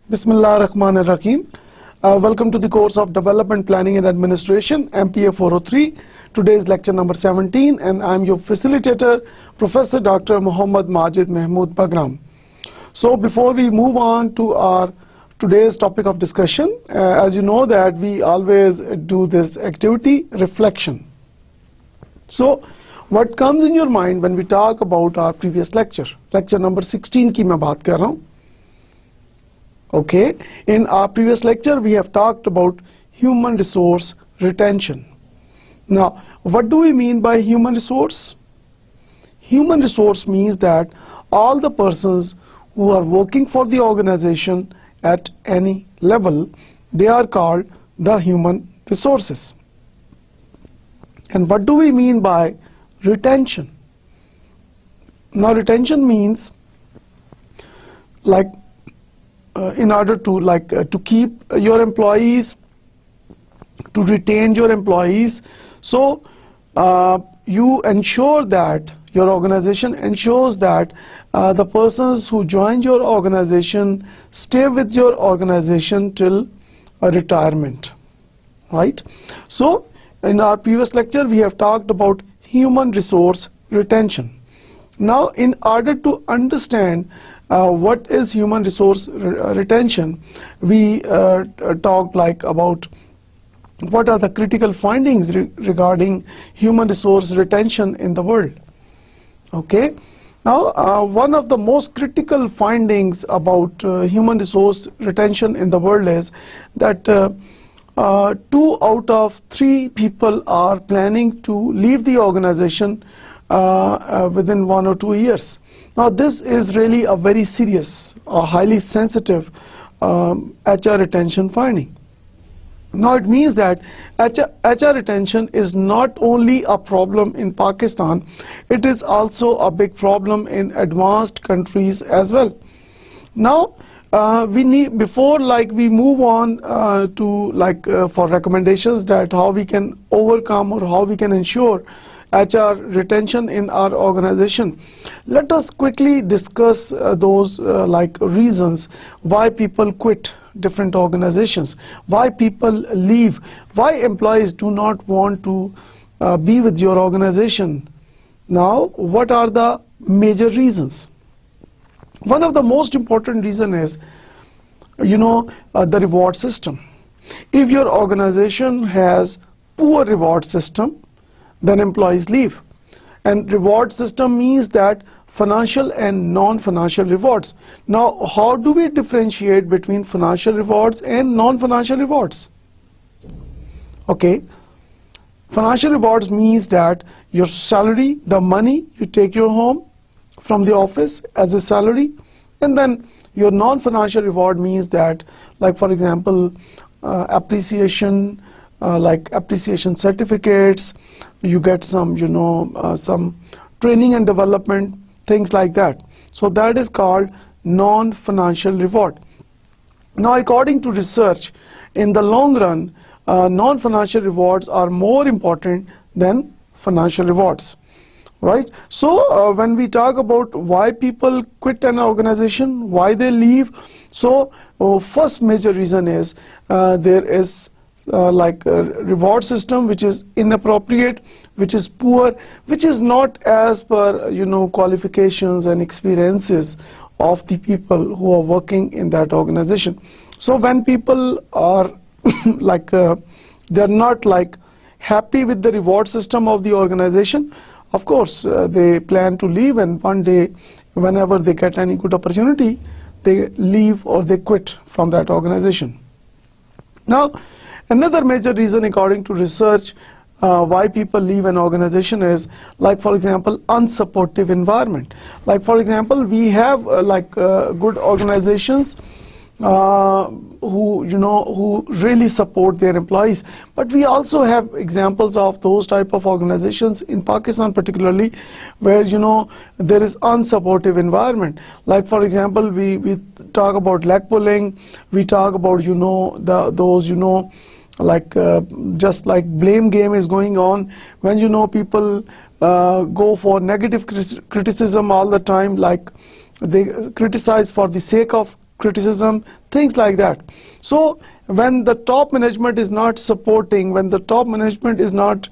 Bismillah ar-Rahman ar-Rahim. Welcome to the course of Development Planning and Administration, MPA 403. Today is lecture number 17 and I am your facilitator, Professor Dr. Muhammad Majid Mahmood Bagram. So before we move on to our today's topic of discussion, as you know that we always do this activity, reflection. So what comes in your mind when we talk about our previous lecture? Lecture number 16 की मैं बात कर रहा हूँ. Okay, in our previous lecture we have talked about human resource retention. Now, what do we mean by human resource? Human resource means that all the persons who are working for the organization at any level, they are called the human resources. And what do we mean by retention? Now, retention means like in order to keep your employees, to retain your employees, so you ensure that your organization ensures that the persons who join your organization stay with your organization till retirement, right? So in our previous lecture we have talked about human resource retention. Now in order to understand what is human resource retention, we talked about what are the critical findings regarding human resource retention in the world. Okay, now one of the most critical findings about human resource retention in the world is that 2 out of 3 people are planning to leave the organization within 1 or 2 years. Now this is really a very serious, highly sensitive HR retention finding. Now it means that HR retention is not only a problem in Pakistan, it is also a big problem in advanced countries as well. Now we need, before we move on to for recommendations that how we can overcome or how we can ensure HR retention in our organization, let us quickly discuss those reasons why people quit different organizations, why people leave, why employees do not want to be with your organization. Now, what are the major reasons? One of the most important reason is, the reward system. If your organization has poor reward system, then employees leave. And reward system means that financial and non-financial rewards. Now, how do we differentiate between financial rewards and non-financial rewards? Okay, financial rewards means that your salary, the money you take your home from the office as a salary, and then your non-financial reward means that, like for example, appreciation, like appreciation certificates, you get some some training and development, things like that. So that is called non-financial reward. Now according to research, in the long run, non-financial rewards are more important than financial rewards, right? So when we talk about why people quit an organization, why they leave, so first major reason is there is a reward system which is inappropriate, which is poor, which is not as per qualifications and experiences of the people who are working in that organization. So when people are they're not happy with the reward system of the organization, of course they plan to leave, and one day whenever they get any good opportunity, they leave or they quit from that organization. Now another major reason according to research why people leave an organization is, for example, unsupportive environment. Like for example, we have good organizations who really support their employees. But we also have examples of those type of organizations in Pakistan particularly, where there is unsupportive environment. Like for example, we talk about leg pulling, we talk about those like just like blame game is going on, when people go for negative criticism all the time, like they criticize for the sake of criticism, things like that. So when the top management is not supporting, when the top management is not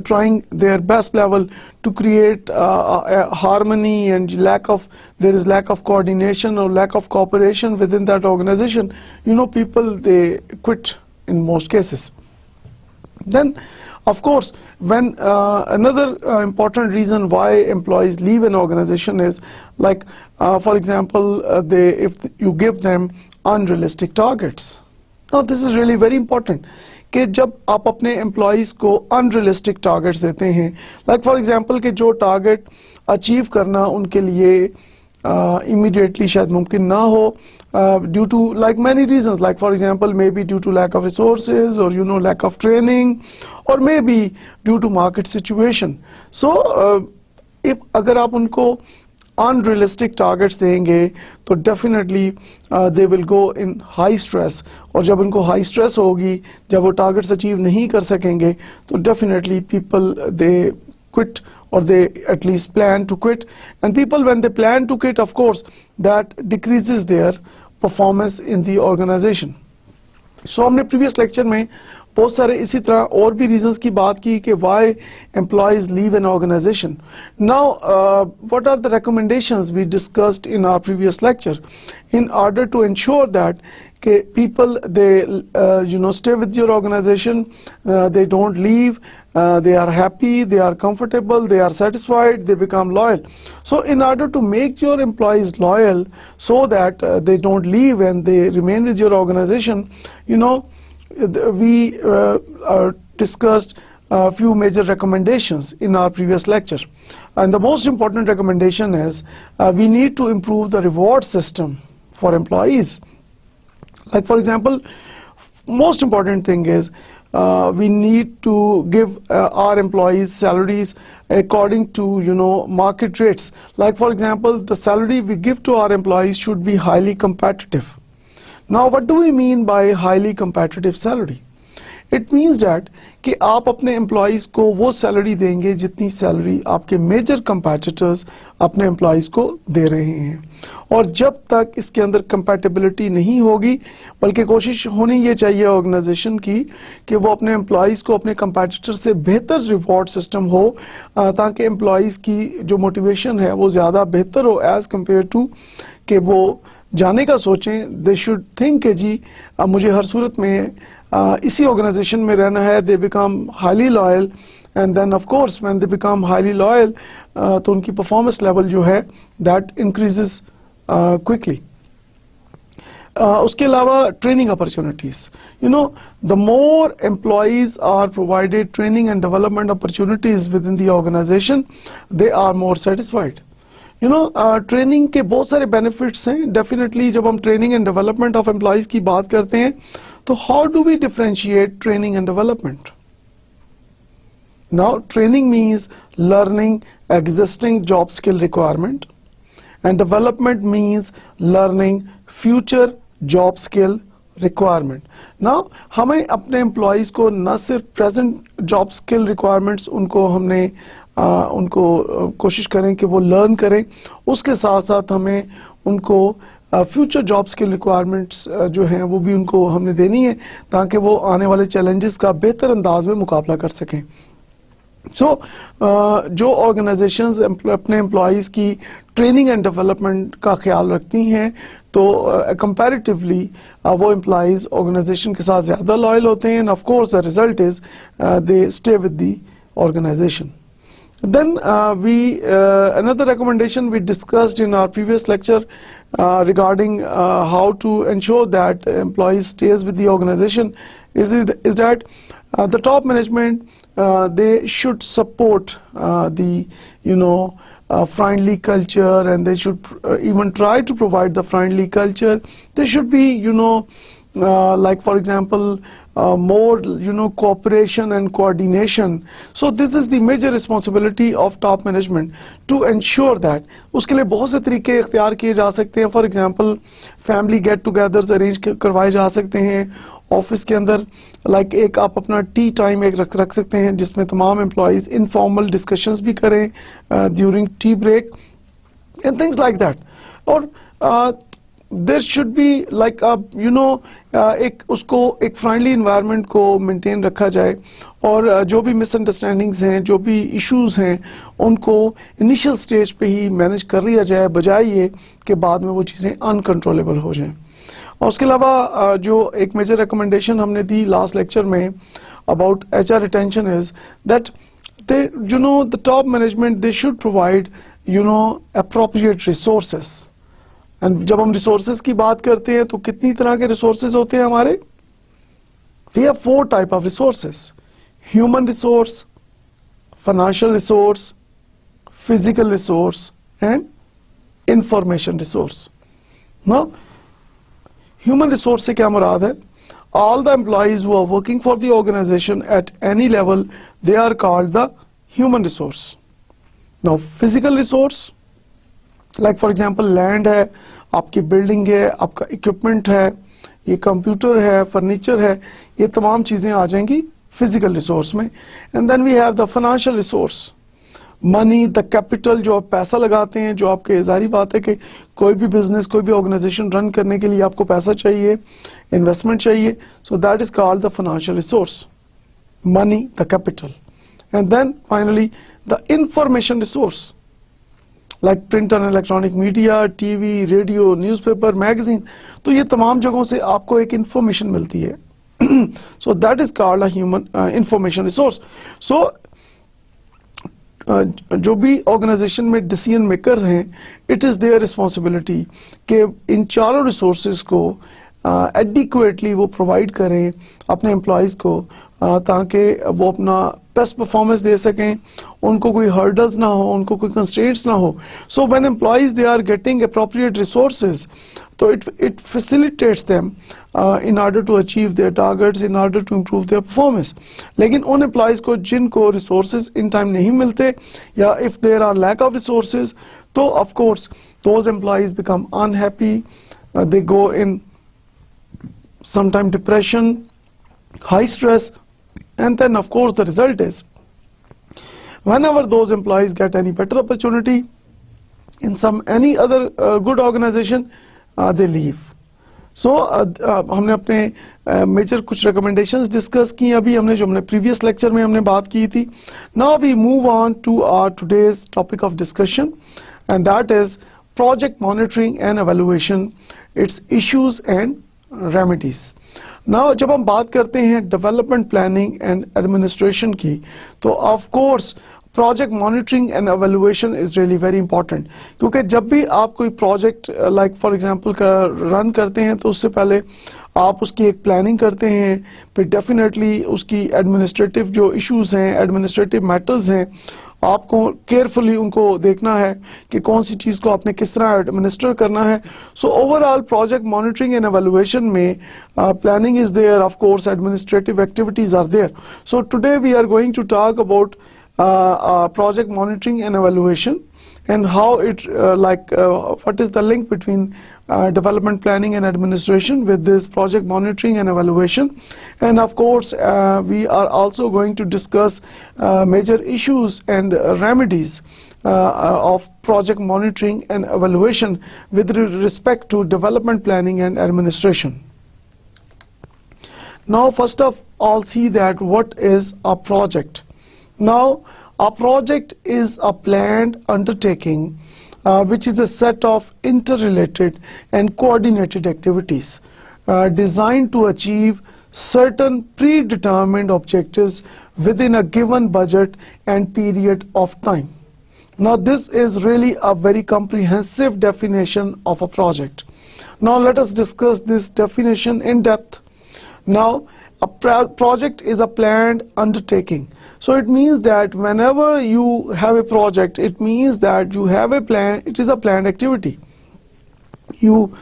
trying their best level to create a harmony, and there is lack of coordination or lack of cooperation within that organization, people, they quit in most cases. Then of course, when another important reason why employees leave an organization is, like for example, if you give them unrealistic targets. Now this is really very important कि जब आप अपने employees को unrealistic targets देते हैं, like for example कि जो target achieve करना उनके लिए immediately शायद मुमकिन ना हो, due to like many reasons, like for example maybe due to lack of resources, or lack of training, or maybe due to market situation. So if अगर आप उनको unrealistic targets देंगे तो definitely they will go in high stress, और जब उनको high stress होगी, जब वो targets achieve नहीं कर सकेंगे, तो definitely people, they quit, or they at least plan to quit. And people, when they plan to quit, of course that decreases their performance in the organization. So हमने previous lecture में बहुत सारे इसी तरह और भी reasons की बात की कि why employees leave an organization. Now what are the recommendations we discussed in our previous lecture in order to ensure that people, they stay with your organization, they don't leave, they are happy, they are comfortable, they are satisfied, they become loyal. So in order to make your employees loyal so that they don't leave and they remain with your organization, we discussed a few major recommendations in our previous lecture. And the most important recommendation is we need to improve the reward system for employees. Like for example, most important thing is we need to give our employees salaries according to market rates. Like for example, the salary we give to our employees should be highly competitive. Now what do we mean by highly competitive salary? It means that कि आप अपने employees को वो salary देंगे जितनी salary आपके major competitors अपने employees को दे रहे हैं, और जब तक इसके अंदर compatibility नहीं होगी, बल्कि कोशिश होनी ये चाहिए organization की कि वो अपने employees को अपने competitor से बेहतर reward system हो, ताकि employees की जो motivation है वो ज़्यादा बेहतर हो as compared to कि वो जाने का सोचें. They should think कि जी मुझे हर सूरत में इसी organization में रहना है. They become highly loyal, and then of course when they become highly loyal तो उनकी performance level जो है that increases quickly. उसके अलावा training opportunities. The more employees are provided training and development opportunities within the organization, they are more satisfied. Training के बहुत सारे benefits हैं. डेफिनेटली जब हम training and development of employees की बात करते हैं तो how do we differentiate training and development? Now training means learning existing job skill requirement, and development means learning future job skill requirement. Now हमें अपने एम्प्लॉइज को न सिर्फ प्रेजेंट जॉब स्किल रिक्वायरमेंट्स उनको कोशिश करें कि वो लर्न करें, उसके साथ साथ हमें उनको फ्यूचर जॉब स्किल रिक्वायरमेंट्स जो हैं वो भी उनको हमने देनी है, ताकि वो आने वाले चैलेंजेस का बेहतर अंदाज में मुकाबला कर सकें. जो ऑर्गेनाइजेशंस अपने एम्प्लॉइज़ की ट्रेनिंग एंड डेवलपमेंट का ख्याल रखती हैं तो कंपैरेटिवली वो एम्प्लॉइज़ ऑर्गेनाइजेशन के साथ ज़्यादा लॉयल होते हैं, and of course the result is they stay with the organisation. Then another recommendation we discussed in our previous lecture regarding how to ensure that employees stays with the organization is that the top management they should support the friendly culture, and they should even try to provide the friendly culture. There should be, like for example, more cooperation and coordination. So this is the major responsibility of top management to ensure that. उसके लिए बहुत से तरीके इख्तियार किए जा सकते हैं. For example, family get togethers arrange करवाए जा सकते हैं ऑफिस के अंदर. लाइक एक आप अपना टी टाइम एक रख सकते हैं जिसमें तमाम एम्प्लॉयज इनफॉर्मल डिस्कशंस भी करें during tea break and things like that. और देयर शुड बी लाइक एक उसको एक फ्रेंडली इन्वायरमेंट को मेंटेन रखा जाए, और जो भी मिसअंडरस्टैंडिंग्स हैं, जो भी इश्यूज हैं, उनको इनिशियल स्टेज पे ही मैनेज कर लिया जाए, बजाय ये कि बाद में वो चीज़ें अनकंट्रोलेबल हो जाएं. और उसके अलावा जो एक मेजर रिकमेंडेशन हमने दी लास्ट लेक्चर में about HR retention is that they the top management they should provide appropriate resources. And जब हम रिसोर्सेज की बात करते हैं तो कितनी तरह के रिसोर्सेज होते हैं हमारे? We have 4 type of resources: human resource, financial resource, physical resource and information resource. Now human resource से क्या मुराद है? All the employees who are working for the organization at any level, they are called the human resource. Now physical resource, like for example land है, आपकी building है, आपका equipment है, ये computer है, फर्नीचर है, ये तमाम चीजें आ जाएंगी फिजिकल रिसोर्स में. And then we have the financial resource, money, the capital, जो आप पैसा लगाते हैं, जो आपके जारी बात है कि कोई भी बिजनेस, कोई भी ऑर्गेनाइजेशन रन करने के लिए आपको पैसा चाहिए, इन्वेस्टमेंट चाहिए. So that is called the financial resource, money, the capital. And then finally the information resource, like print and electronic media, TV, radio, newspaper, magazine. तो ये तमाम जगहों से आपको एक इंफॉर्मेशन मिलती है. So that is called a human information resource. So जो भी ऑर्गेनाइजेशन में डिसीजन मेकर्स हैं, इट इज़ देयर रिस्पॉन्सिबिलिटी कि इन चारों रिसोर्सेज को एडिक्वेटली वो प्रोवाइड करें अपने एम्प्लॉयज़ को, ताकि वो अपना बेस्ट परफॉर्मेंस दे सकें, उनको कोई हर्डल्स ना हो, उनको कोई कंस्ट्रेंट्स ना हो. So when employees they are getting appropriate resources, तो it facilitates them in order to achieve their targets, in order to improve their performance. लेकिन उन एम्प्लॉयज़ को जिनको resources in time नहीं मिलते, या if there are lack of resources, तो of course those employees become unhappy, they go in sometime depression, high stress, and then of course the result is whenever those employees get any better opportunity in any other good organization, they leave. So हमने अपने major कुछ recommendations discuss की अभी हमने, जो हमने previous lecture में हमने बात की थी. Now we move on to our today's topic of discussion, and that is project monitoring and evaluation, its issues and remedies. Now जब हम बात करते हैं development planning and administration की, तो of course project monitoring and evaluation is really very important. क्योंकि जब भी आप कोई प्रोजेक्ट लाइक फॉर एग्जांपल का रन करते हैं, तो उससे पहले आप उसकी एक प्लानिंग करते हैं, फिर डेफिनेटली उसकी एडमिनिस्ट्रेटिव जो इश्यूज हैं, एडमिनिस्ट्रेटिव मैटर्स हैं, आपको केयरफुली उनको देखना है कि कौन सी चीज़ को आपने किस तरह एडमिनिस्टर करना है. So overall project monitoring and evaluation में planning is there, of course administrative activities are there. So today we are going to talk about project monitoring and evaluation, and how it what is the link between development planning and administration with this project monitoring and evaluation. And of course we are also going to discuss major issues and remedies of project monitoring and evaluation with respect to development planning and administration. Now first of all, see that what is a project. Now, a project is a planned undertaking which is a set of interrelated and coordinated activities designed to achieve certain predetermined objectives within a given budget and period of time. Now, this is really a very comprehensive definition of a project. Now, let us discuss this definition in depth. Now, a project is a planned undertaking. So it means that whenever you have a project, it means that you have a plan. It is a planned activity. You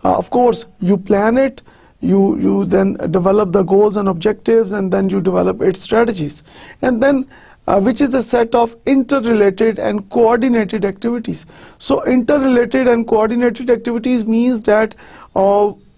of course you plan it, you then develop the goals and objectives, and then you develop its strategies, and then which is a set of interrelated and coordinated activities. So interrelated and coordinated activities means that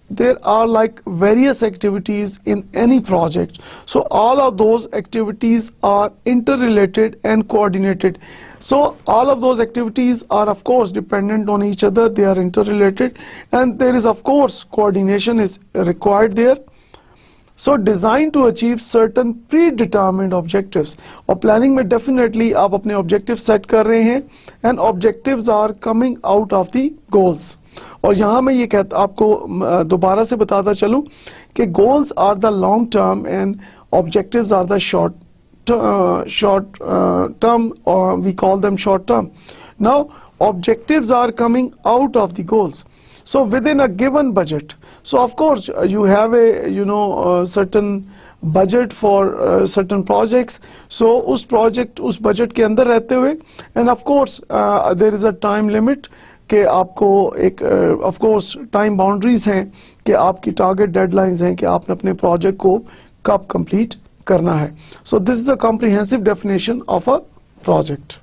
there are like various activities in any project. So all of those activities are interrelated and coordinated. So all of those activities are of course dependent on each other, they are interrelated, and there is of course coordination is required there. So designed to achieve certain predetermined objectives. और planning में definitely आप अपने objectives set कर रहे हैं, and objectives are coming out of the goals. और यहाँ मैं ये कहता आपको दोबारा से बताता चलूँ कि goals are the long term and objectives are the short term, or we call them short term. Now objectives are coming out of the goals. So within a given budget, so of course you have a certain budget for certain projects. So उस budget के अंदर रहते हुए, and of course there is a time limit कि आपको एक of course time boundaries हैं कि आपकी target deadlines हैं कि आपने अपने project को कब complete करना है. So this is a comprehensive definition of a project.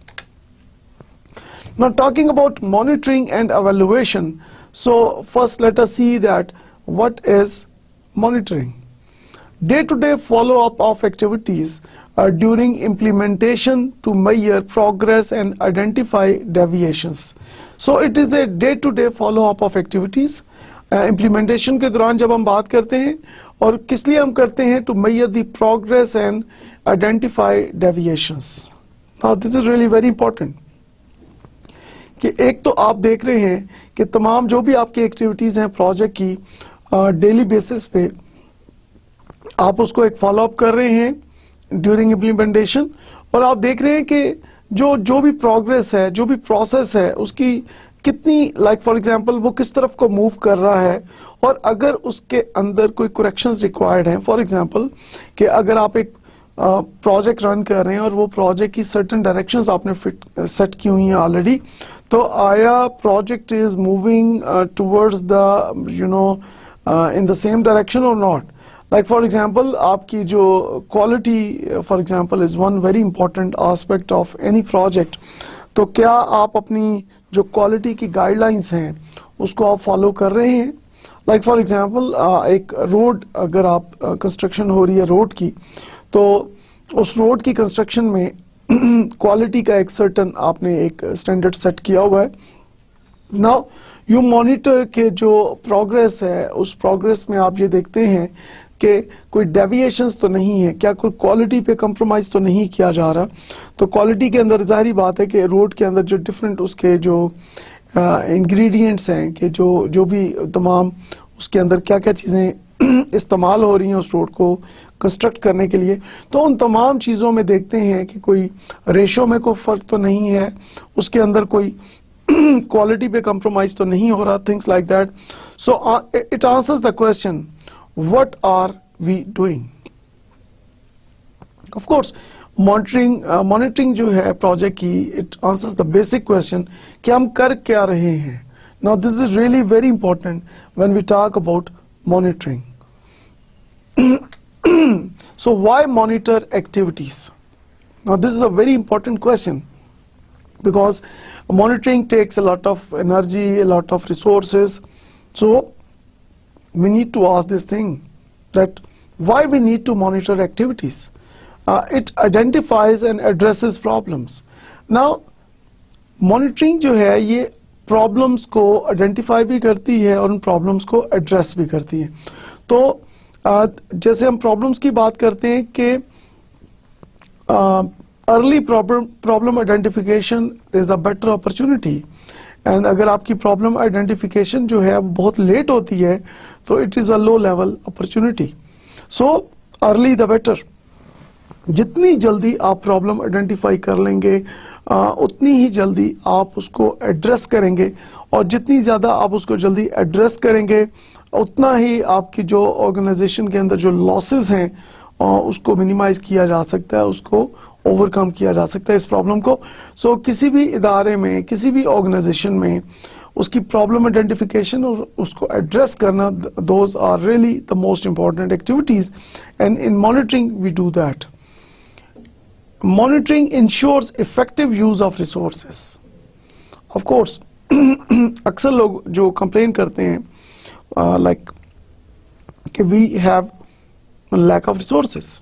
Now talking about monitoring and evaluation. So first let us see that what is monitoring. Day-to-day follow-up of activities during implementation to measure progress and identify deviations. So it is a day-to-day follow-up of activities. Implementation के दौरान जब हम बात करते हैं और किस लिए हम करते हैं, to measure the progress and identify deviations. Now this is really very important. कि एक तो आप देख रहे हैं कि तमाम जो भी आपकी एक्टिविटीज़ हैं प्रोजेक्ट की डेली बेसिस पे आप उसको एक फॉलोअप कर रहे हैं ड्यूरिंग इम्प्लीमेंटेशन, और आप देख रहे हैं कि जो भी प्रोग्रेस है, जो भी प्रोसेस है, उसकी कितनी लाइक फॉर एग्जांपल वो किस तरफ को मूव कर रहा है, और अगर उसके अंदर कोई करेक्शंस रिक्वायर्ड हैं. फॉर एग्जांपल कि अगर आप एक प्रोजेक्ट रन कर रहे हैं और वो प्रोजेक्ट की सर्टेन डायरेक्शंस आपने सेट की हुई हैं ऑलरेडी, तो आया project is moving towards the in the same direction और नॉट. लाइक फॉर एग्जांपल आपकी जो quality for example is one very important aspect of any project. तो क्या आप अपनी जो क्वालिटी की गाइडलाइंस हैं उसको आप फॉलो कर रहे हैं. लाइक फॉर एग्जांपल एक रोड, अगर आप कंस्ट्रक्शन हो रही है रोड की, तो उस रोड की कंस्ट्रक्शन में क्वालिटी का एक सर्टन आपने एक स्टैंडर्ड सेट किया हुआ है. नाउ यू मॉनिटर के जो प्रोग्रेस है, उस प्रोग्रेस में आप ये देखते हैं कि कोई डेविएशंस तो नहीं है, क्या कोई क्वालिटी पे कंप्रोमाइज तो नहीं किया जा रहा. तो क्वालिटी के अंदर जाहिर बात है कि रोड के अंदर जो डिफरेंट उसके जो इंग्रेडिएंट्स हैं कि जो भी तमाम उसके अंदर क्या क्या चीज़ें इस्तेमाल हो रही हैं उस रोड को कंस्ट्रक्ट करने के लिए, तो उन तमाम चीज़ों में देखते हैं कि कोई रेशो में कोई फ़र्क तो नहीं है, उसके अंदर कोई क्वालिटी पे कंप्रोमाइज तो नहीं हो रहा, things like that. So it answers the question what are we doing. Of course monitoring जो है प्रोजेक्ट की, it answers the basic question कि हम कर क्या रहे हैं. Now this is really very important when we talk about monitoring. So why monitor activities? Now this is a very important question because monitoring takes a lot of energy, a lot of resources. So we need to ask this thing that why we need to monitor activities. It identifies and addresses problems. Now monitoring जो है ये problems को identify भी करती है और उन problems को एड्रेस भी करती है. तो जैसे हम प्रॉब्लम्स की बात करते हैं कि early problem identification is a better opportunity, and अगर आपकी प्रॉब्लम आइडेंटिफिकेशन जो है बहुत लेट होती है तो it is a low level opportunity. So early the better. जितनी जल्दी आप प्रॉब्लम आइडेंटिफाई कर लेंगे उतनी ही जल्दी आप उसको एड्रेस करेंगे, और जितनी ज़्यादा आप उसको जल्दी एड्रेस करेंगे उतना ही आपकी जो ऑर्गेनाइजेशन के अंदर जो लॉसेस हैं उसको मिनिमाइज किया जा सकता है, उसको ओवरकम किया जा सकता है इस प्रॉब्लम को। सो किसी भी इदारे में, किसी भी ऑर्गेनाइजेशन में उसकी प्रॉब्लम आइडेंटिफिकेशन और उसको एड्रेस करना, those are really the most important activities, and in monitoring we do that. Monitoring ensures effective use of resources. Of course अक्सर लोग जो कंप्लेन करते हैं लाइक कि we have lack of resources,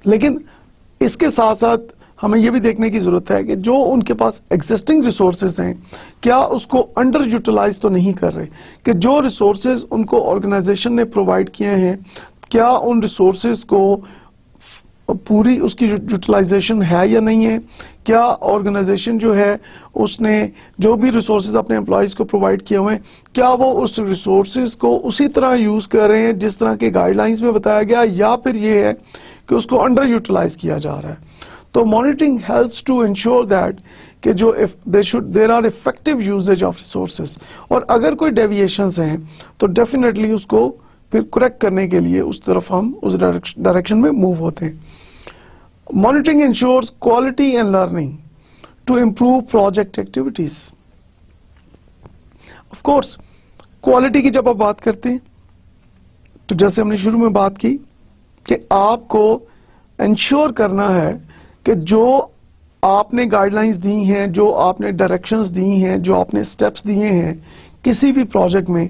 लेकिन इसके साथ साथ हमें यह भी देखने की जरूरत है कि जो उनके पास एग्जिस्टिंग रिसोर्सेज हैं क्या उसको अंडर यूटिलाइज तो नहीं कर रहे, कि जो रिसोर्सेज उनको ऑर्गेनाइजेशन ने प्रोवाइड किए हैं क्या उन रिसोर्सेज को पूरी उसकी यूटिलाइजेशन है या नहीं है, क्या ऑर्गेनाइजेशन जो है उसने जो भी रिसोर्सेज अपने एम्प्लॉयज को प्रोवाइड किए हुए हैं क्या वो उस रिसोर्सेज को उसी तरह यूज कर रहे हैं जिस तरह के गाइडलाइंस में बताया गया, या फिर ये है कि उसको अंडर यूटिलाइज किया जा रहा है। तो monitoring helps to ensure that कि जो there are effective uses of resources, और अगर कोई डेविएशंस हैं तो डेफिनेटली उसको फिर करेक्ट करने के लिए उस तरफ हम उस डायरेक्शन में मूव होते हैं। Monitoring ensures quality and learning to improve project activities. Of course quality की जब आप बात करते हैं तो जैसे हमने शुरू में बात की कि आपको इंश्योर करना है कि जो आपने गाइडलाइंस दी हैं, जो आपने डायरेक्शंस दी हैं, जो आपने स्टेप्स दिए हैं किसी भी प्रोजेक्ट में,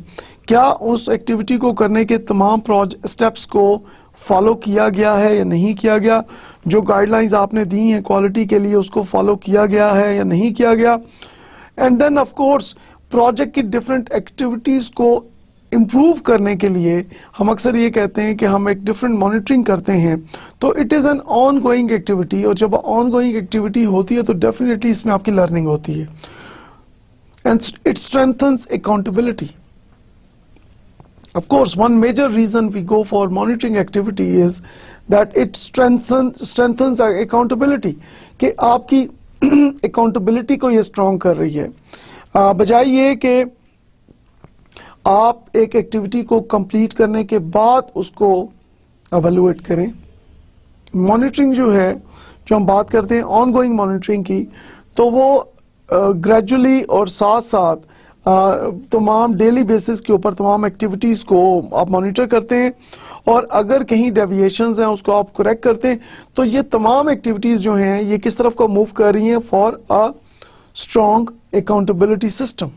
क्या उस एक्टिविटी को करने के तमाम स्टेप्स को फॉलो किया गया है या नहीं किया गया, जो गाइडलाइंस आपने दी हैं क्वालिटी के लिए उसको फॉलो किया गया है या नहीं किया गया। And then of course project की डिफरेंट एक्टिविटीज को इम्प्रूव करने के लिए हम अक्सर ये कहते हैं कि हम एक डिफरेंट मॉनिटरिंग करते हैं, तो it is an on going activity, और जब ऑन गोइंग एक्टिविटी होती है तो डेफिनेटली इसमें आपकी लर्निंग होती है, and it strengthens accountability. Of course, one major reason we go for monitoring activity is that it strengthens our accountability, कि आपकी accountability को ये strong कर रही है, बजाय ये कि आप एक एक्टिविटी को कंप्लीट करने के बाद उसको evaluate करें। मॉनिटरिंग जो है, जो हम बात करते हैं ऑनगोइंग मॉनिटरिंग की, तो वो ग्रेजुअली और साथ साथ तमाम डेली बेसिस के ऊपर तमाम एक्टिविटीज को आप मॉनिटर करते हैं, और अगर कहीं डेविएशंस हैं उसको आप करेक्ट करते हैं, तो ये तमाम एक्टिविटीज जो हैं ये किस तरफ को मूव कर रही हैं, for a strong accountability system.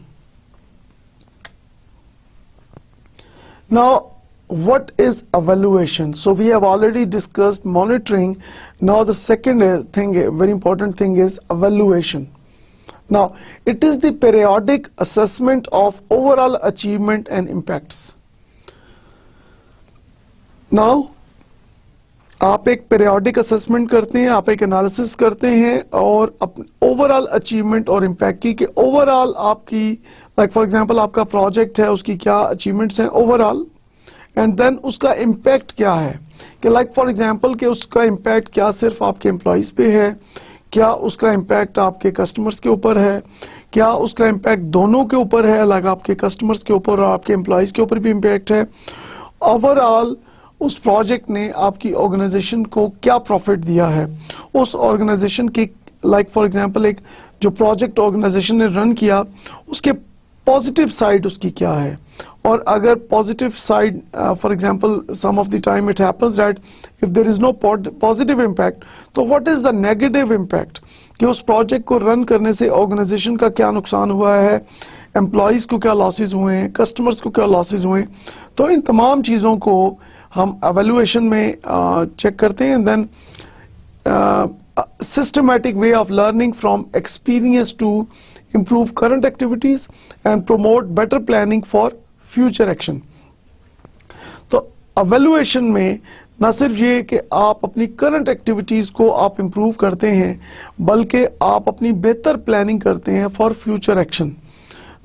Now what is evaluation? So we have already discussed monitoring. Now the second thing, very important thing, is evaluation. Now it is the periodic assessment of overall achievement and impacts. Now आप एक periodic assessment करते हैं, आप एक analysis करते हैं और overall achievement और impact की, कि overall आपकी like for example आपका project है उसकी क्या achievements हैं overall, एंड देन उसका इम्पैक्ट क्या है, कि लाइक फॉर एग्जांपल कि उसका इम्पैक्ट क्या सिर्फ आपके एम्प्लॉइज पे है, क्या उसका इम्पैक्ट आपके कस्टमर्स के ऊपर है, क्या उसका इम्पैक्ट दोनों के ऊपर है, लाइक आपके कस्टमर्स के ऊपर और आपके एम्प्लॉइज के ऊपर भी इम्पैक्ट है। ओवरऑल उस प्रोजेक्ट ने आपकी ऑर्गेनाइजेशन को क्या प्रॉफिट दिया है, उस ऑर्गेनाइजेशन के लाइक फॉर एग्जांपल एक जो प्रोजेक्ट ऑर्गेनाइजेशन ने रन किया उसके पॉजिटिव साइड उसकी क्या है, और अगर positive side for example some of the time it happens that if there is no positive impact, तो what is the negative impact, कि उस प्रोजेक्ट को रन करने से ऑर्गेनाइजेशन का क्या नुकसान हुआ है, एम्प्लॉइज को क्या लॉसेज हुए हैं, कस्टमर्स को क्या लॉसेज हुए हैं। तो इन तमाम चीज़ों को हम एवेल्युएशन में चेक करते हैं, and then systematic way of learning from experience to improve current activities and promote better planning for future action. तो evaluation में न सिर्फ ये कि आप अपनी करंट एक्टिविटीज को आप इंप्रूव करते हैं, बल्कि आप अपनी बेहतर प्लानिंग करते हैं for future action.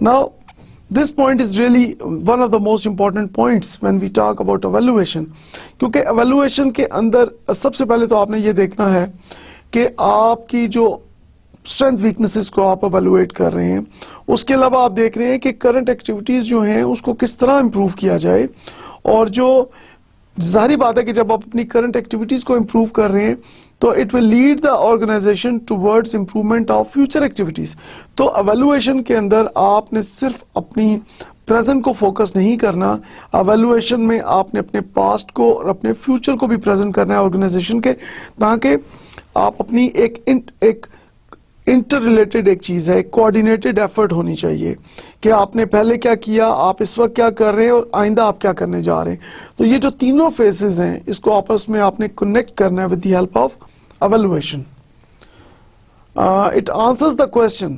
Now this point is really one of the most important points when we talk about evaluation, क्योंकि एवेल्युएशन के अंदर सबसे पहले तो आपने ये देखना है कि आपकी जो स्ट्रेंथ वीकनेसेस को आप एवेलुएट कर रहे हैं। उसके अलावा आप देख रहे हैं कि करंट एक्टिविटीज जो हैं उसको किस तरह इंप्रूव किया जाए, और जो जाहिर बात है कि जब आप अपनी करंट एक्टिविटीज को इंप्रूव कर रहे हैं तो it will lead the organisation towards improvement of future activities. तो एवेलुएशन के अंदर आपने सिर्फ अपनी प्रेजेंट को फोकस नहीं करना, एवेलुएशन में आपने अपने पास्ट को और अपने फ्यूचर को भी प्रेजेंट करना है ऑर्गेनाइजेशन के, ताकि आप अपनी एक इंटर रिलेटेड एक चीज है, कोऑर्डिनेटेड एफर्ट होनी चाहिए कि आपने पहले क्या किया, आप इस वक्त क्या कर रहे हैं और आइंदा आप क्या करने जा रहे हैं। तो ये जो तीनों फेजेस हैं इसको आपस में आपने कनेक्ट करना है with the help of evaluation. It answers the question,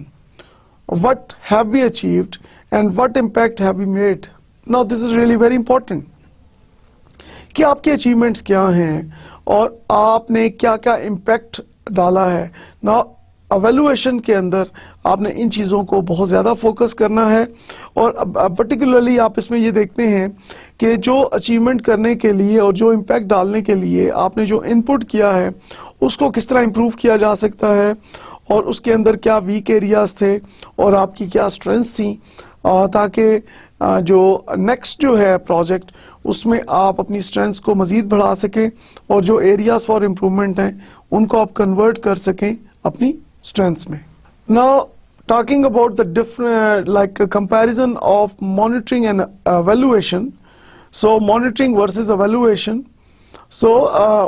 what have we achieved and what impact have we made? Now this is really very important कि आपके अचीवमेंट्स क्या हैं और आपने क्या क्या इम्पैक्ट डाला है। Now एवेलुएशन के अंदर आपने इन चीज़ों को बहुत ज़्यादा फोकस करना है, और पर्टिकुलरली आप इसमें ये देखते हैं कि जो अचीवमेंट करने के लिए और जो इम्पैक्ट डालने के लिए आपने जो इनपुट किया है उसको किस तरह इम्प्रूव किया जा सकता है, और उसके अंदर क्या वीक एरियाज थे और आपकी क्या स्ट्रेंथ्स थी, ताकि जो नेक्स्ट जो है प्रोजेक्ट उसमें आप अपनी स्ट्रेंथ्स को मज़ीद बढ़ा सकें और जो एरियाज फॉर इम्प्रूवमेंट हैं उनको आप कन्वर्ट कर सकें अपनी strengths में। Now talking about the different like a comparison of monitoring and evaluation. So monitoring versus evaluation. So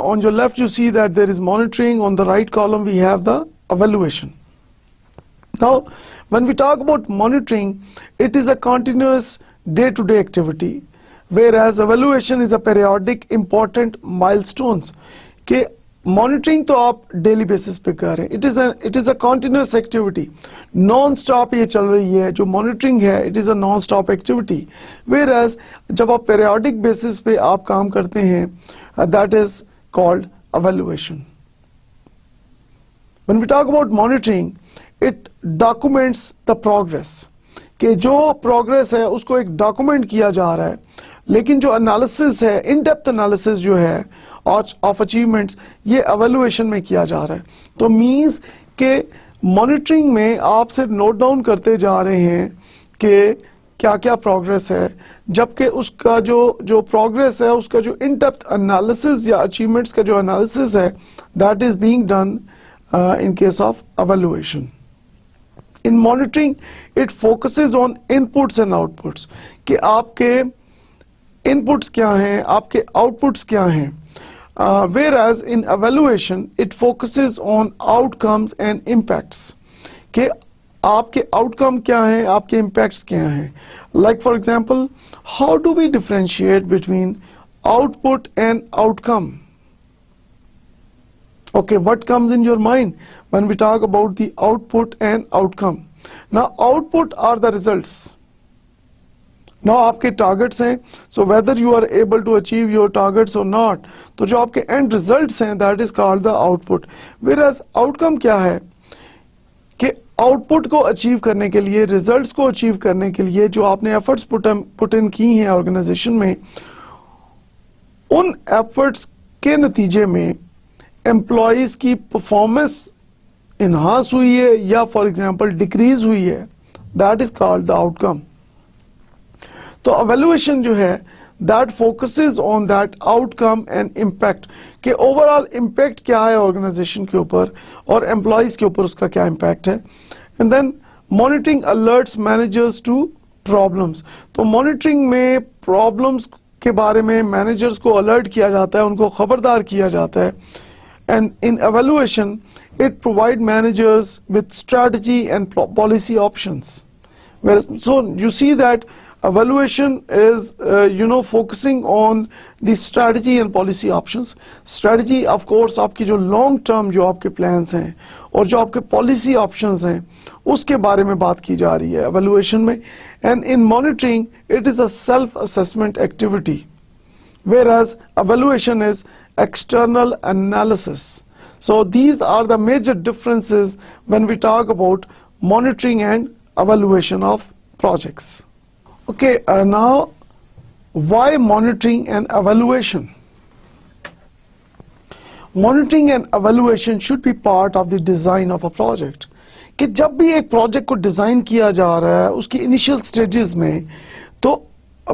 on your left you see that there is monitoring, on the right column we have the evaluation. Now when we talk about monitoring, it is a continuous day-to-day activity, whereas evaluation is a periodic important milestones के monitoring तो आप daily basis पे कर रहे हैं, it is a continuous activity, non stop ये चल रही है। जो मॉनिटरिंग है it is a non stop activity, whereas जब आप पीरियोडिक बेसिस पे आप काम करते हैं that is called evaluation. When we talk about monitoring, it documents the progress, कि जो प्रोग्रेस है उसको एक डॉक्यूमेंट किया जा रहा है, लेकिन जो एनालिसिस है, इन डेप्थ एनालिसिस जो है ऑफ अचीवमेंट्स, ये एवेलुएशन में किया जा रहा है। तो मींस के मॉनिटरिंग में आप सिर्फ नोट डाउन करते जा रहे हैं कि क्या क्या प्रोग्रेस है, जबकि उसका जो प्रोग्रेस है उसका जो इन डेप्थ एनालिसिस या अचीवमेंट्स का जो एनालिसिस है that is being done in case of evaluation. In monitoring, it focuses on inputs and outputs, कि आपके inputs क्या हैं, आपके outputs क्या हैं, whereas in evaluation it focuses on outcomes and impacts, कि आपके outcome क्या हैं, आपके impacts क्या हैं. Like for example, how do we differentiate between output and outcome? Okay, what comes in your mind when we talk about the output and outcome? Now, output are the results. Now, आपके targets हैं, so whether you are able to achieve your targets or not, तो जो आपके end results हैं, that is called the output. Whereas outcome क्या है? कि output को achieve करने के लिए, results को achieve करने के लिए जो आपने efforts put in की हैं organization में, उन efforts के नतीजे में एम्प्लॉइज की परफॉर्मेंस इनहांस हुई है या फॉर एग्जांपल डिक्रीज हुई है, that is called the outcome. तो एवेल्युएशन जो है that focuses on that outcome and impact, के ओवरऑल इम्पैक्ट क्या है ऑर्गेनाइजेशन के ऊपर और एम्प्लॉइज के ऊपर उसका क्या इम्पैक्ट है. And then monitoring alerts managers to problems. तो मॉनिटरिंग में प्रॉब्लम्स के बारे में मैनेजर्स को अलर्ट किया जाता है, उनको खबरदार किया जाता है. And in evaluation, it provide managers with strategy and policy options. Whereas, so you see that evaluation is, focusing on the strategy and policy options. Strategy, of course, आपकी जो long term जो आपके plans हैं और जो आपके policy options हैं, उसके बारे में बात की जा रही है evaluation में. And in monitoring, it is a self-assessment activity. Whereas evaluation is external analysis. So these are the major differences when we talk about monitoring and evaluation of projects. Okay, now why monitoring and evaluation? Monitoring and evaluation should be part of the design of a project. कि जब भी एक project को design किया जा रहा है उसकी इनिशियल स्टेजेस में, तो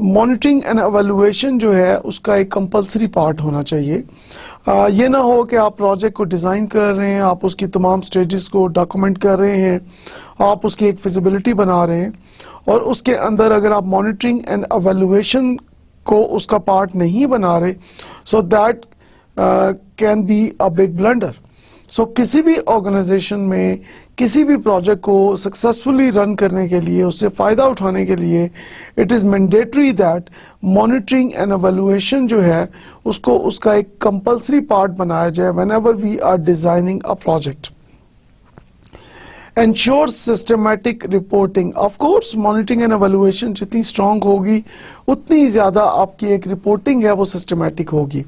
मॉनिटरिंग एंड एवेलुएशन जो है उसका एक कंपलसरी पार्ट होना चाहिए। ये ना हो कि आप प्रोजेक्ट को डिज़ाइन कर रहे हैं, आप उसकी तमाम स्टेजेस को डॉक्यूमेंट कर रहे हैं, आप उसकी एक फिजिबिलिटी बना रहे हैं, और उसके अंदर अगर आप मॉनिटरिंग एंड एवेलुएशन को उसका पार्ट नहीं बना रहे, so that can be a big blunder. So किसी भी ऑर्गेनाइजेशन में किसी भी प्रोजेक्ट को सक्सेसफुली रन करने के लिए, उससे फ़ायदा उठाने के लिए, it is mandatory that monitoring and evaluation जो है उसको उसका एक कंपलसरी पार्ट बनाया जाए whenever we are designing a project. Ensure systematic reporting. Of course, monitoring and evaluation जितनी strong होगी उतनी ज़्यादा आपकी एक रिपोर्टिंग है वो सिस्टमेटिक होगी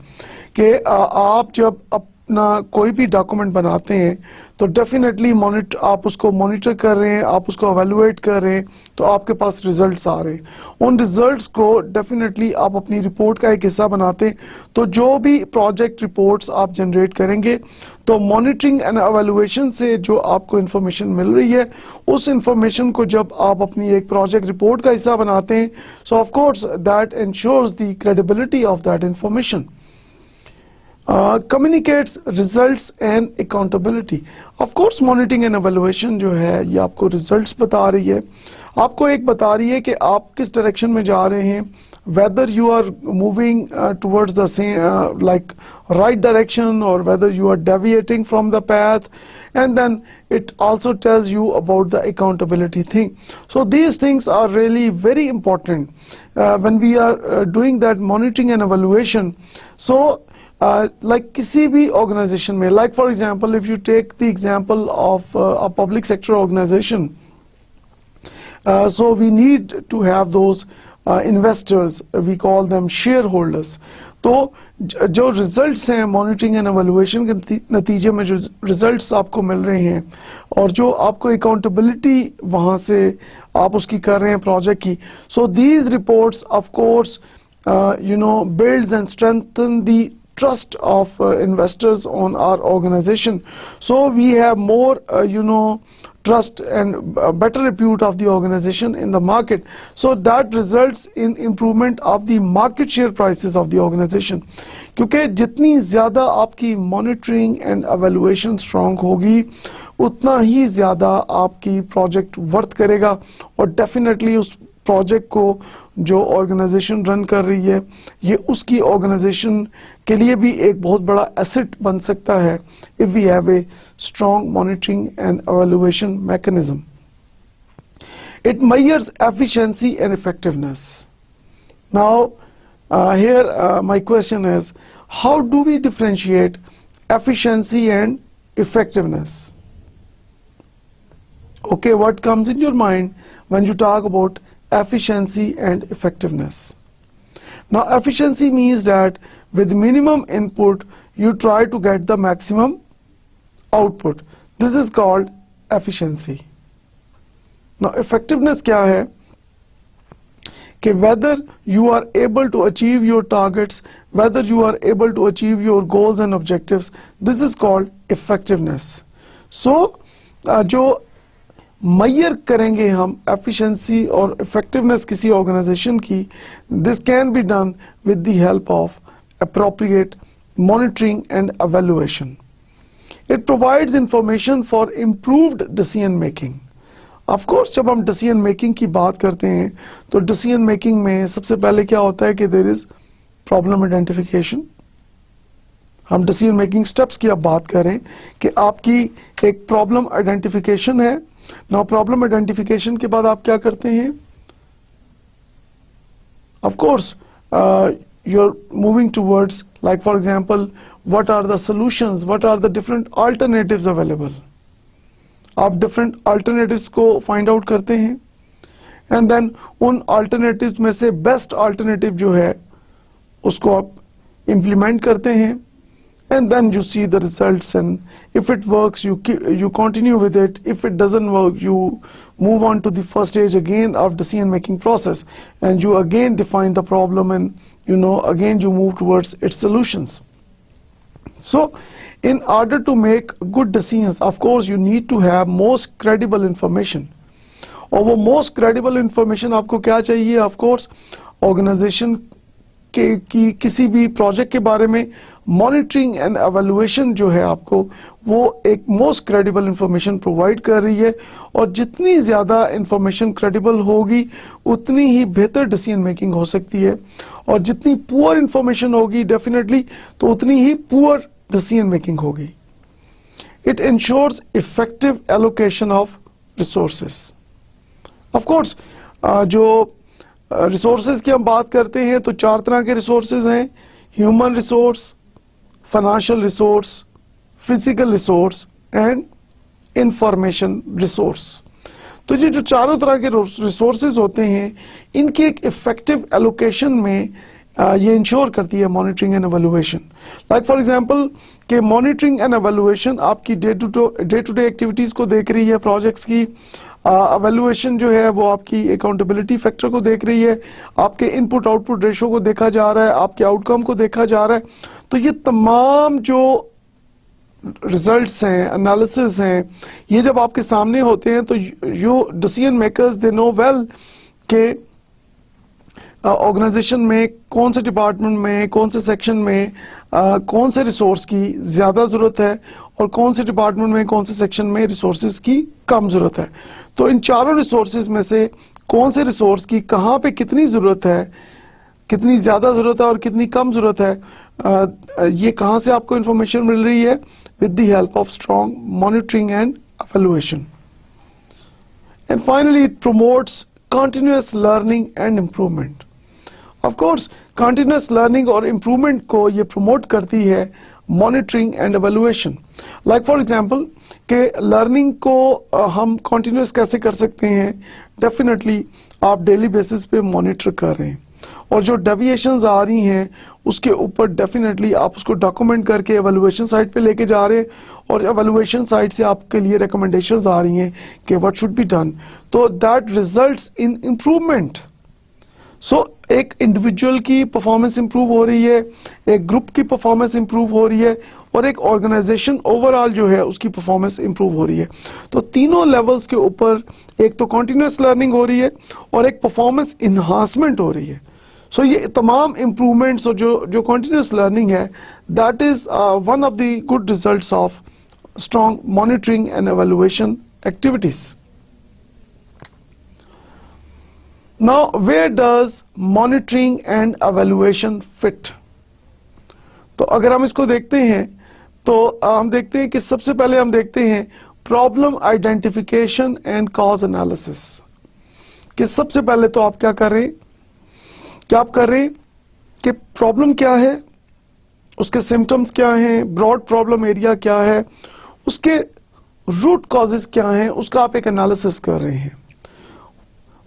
कि आप जब अपना कोई भी डॉक्यूमेंट बनाते हैं तो डेफिनेटली आप उसको मॉनिटर कर रहे हैं, आप उसको एवेलुएट कर रहे हैं, तो आपके पास रिजल्ट्स आ रहे हैं। उन रिजल्ट्स को डेफिनेटली आप अपनी रिपोर्ट का एक हिस्सा बनाते हैं। तो जो भी प्रोजेक्ट रिपोर्ट्स आप जनरेट करेंगे, तो मॉनिटरिंग एंड एवेलुएशन से जो आपको इंफॉर्मेशन मिल रही है, उस इंफॉर्मेशन को जब आप अपनी एक प्रोजेक्ट रिपोर्ट का हिस्सा बनाते हैं, so of course that ensures the credibility of that information. communicates results and accountability. Of course, monitoring and evaluation जो है ये आपको results बता रही है, आपको एक बता रही है कि आप किस direction में जा रहे हैं, whether you are moving towards the same like right direction or whether you are deviating from the path, and then it also tells you about the accountability thing. So these things are really very important when we are doing that monitoring and evaluation. So like किसी भी organization में, like for example if you take the example of a public sector organization, so we need to have those investors, we call them shareholders. तो जो results हैं monitoring and evaluation के नतीजे में जो results आपको मिल रहे हैं और जो आपको accountability वहाँ से आप उसकी कर रहे हैं project की, so these reports of course builds and strengthen the trust of investors on our organization. So we have more trust and better repute of the organization in the market. So that results in improvement of the market share prices of the organization. क्योंकि जितनी ज़्यादा आपकी monitoring and evaluation strong होगी, उतना ही ज़्यादा आपकी project worth करेगा और definitely उस प्रोजेक्ट को जो ऑर्गेनाइजेशन रन कर रही है ये उसकी ऑर्गेनाइजेशन के लिए भी एक बहुत बड़ा एसेट बन सकता है if we have a strong monitoring and evaluation mechanism. It measures efficiency and effectiveness. Now here my question is, how do we differentiate efficiency and effectiveness? Okay, what comes in your mind when you talk about efficiency and effectiveness? Now, efficiency means that with minimum input, you try to get the maximum output. This is called efficiency. Now, effectiveness क्या है? कि whether you are able to achieve your targets, whether you are able to achieve your goals and objectives, this is called effectiveness. So, जो major करेंगे हम efficiency और effectiveness किसी organisation की, this can be done with the help of appropriate monitoring and evaluation. It provides information for improved decision making. Of course, जब हम decision making की बात करते हैं तो decision making में सबसे पहले क्या होता है कि there is problem identification. हम decision making steps की अब बात करें कि आपकी एक problem identification है। Now problem identification के बाद आप क्या करते हैं? Of course, you're moving towards, like for example, what are the solutions, what are the different alternatives available. आप different alternatives को find out करते हैं and then उन alternatives में से best alternative जो है उसको आप implement करते हैं and then you see the results, and if it works you continue with it. If it doesn't work, you move on to the first stage again of decision making process and you again define the problem and again you move towards its solutions. So in order to make good decisions, of course you need to have most credible information. और वो most credible information आपको क्या चाहिए? Of course organization की किसी भी project के बारे में मॉनिटरिंग एंड एवेल्युएशन जो है आपको वो एक मोस्ट क्रेडिबल इंफॉर्मेशन प्रोवाइड कर रही है, और जितनी ज्यादा इंफॉर्मेशन क्रेडिबल होगी उतनी ही बेहतर डिसीजन मेकिंग हो सकती है, और जितनी पुअर इंफॉर्मेशन होगी डेफिनेटली तो उतनी ही पुअर डिसीजन मेकिंग होगी. It ensures effective allocation of resources. Of course जो रिसोर्सेज की हम बात करते हैं तो चार तरह के रिसोर्सेज हैं: human resource, financial resource, physical resource and information resource. तो ये जो चारों तरह के रिसोर्सेज होते हैं इनकी एक इफेक्टिव एलोकेशन में ये इंश्योर करती है monitoring and evaluation. Like for example कि मॉनिटरिंग एंड एवेल्युएशन आपकी डे टू डे एक्टिविटीज को देख रही है, प्रोजेक्ट्स की. एवेल्युएशन जो है वो आपकी अकाउंटेबिलिटी फैक्टर को देख रही है, आपके इनपुट आउटपुट रेशो को देखा जा रहा है, आपके आउटकम को देखा जा रहा है. तो ये तमाम जो रिजल्ट्स हैं, एनालिसिस हैं, ये जब आपके सामने होते हैं तो जो decision makers they know well के ऑर्गेनाइजेशन में कौन से डिपार्टमेंट में, कौन से सेक्शन में कौन से रिसोर्स की ज़्यादा ज़रूरत है और कौन से डिपार्टमेंट में, कौन से सेक्शन में रिसोर्सेज की कम ज़रूरत है. तो इन चारों रिसोर्सेज में से कौन से रिसोर्स की कहाँ पे कितनी ज़रूरत है, कितनी ज़्यादा ज़रूरत है और कितनी कम ज़रूरत है, ये कहाँ से आपको इंफॉर्मेशन मिल रही है? With the help of strong monitoring and evaluation. And finally it promotes continuous learning and improvement. Of course, continuous learning और improvement को ये promote करती है monitoring and evaluation. Like for example, कि learning को हम continuous कैसे कर सकते हैं? Definitely आप daily basis पे monitor कर रहे हैं, और जो deviations आ रही हैं उसके ऊपर definitely आप उसको document करके evaluation side पे लेके जा रहे हैं, और evaluation side से आपके लिए recommendations आ रही हैं कि what should be done. तो that results in improvement. So एक इंडिविजुअल की परफॉर्मेंस इंप्रूव हो रही है, एक ग्रुप की परफॉर्मेंस इंप्रूव हो रही है, और एक ऑर्गेनाइजेशन ओवरऑल जो है उसकी परफॉर्मेंस इंप्रूव हो रही है. तो तीनों लेवल्स के ऊपर एक तो कॉन्टिन्यूस लर्निंग हो रही है और एक परफॉर्मेंस इन्हांसमेंट हो रही है. सो ये तमाम इंप्रूवमेंट्स और जो कॉन्टिन्यूस लर्निंग है that is one of the good results of strong monitoring and evaluation activities. Now, where does monitoring and evaluation fit? तो अगर हम इसको देखते हैं तो हम देखते हैं कि सबसे पहले हम देखते हैं problem identification and cause analysis. कि सबसे पहले तो आप क्या कर रहे हैं, कि प्रॉब्लम क्या है, उसके सिम्टम्स क्या हैं, ब्रॉड प्रॉब्लम एरिया क्या है, उसके रूट कॉजेस क्या हैं, उसका आप एक एनालिसिस कर रहे हैं.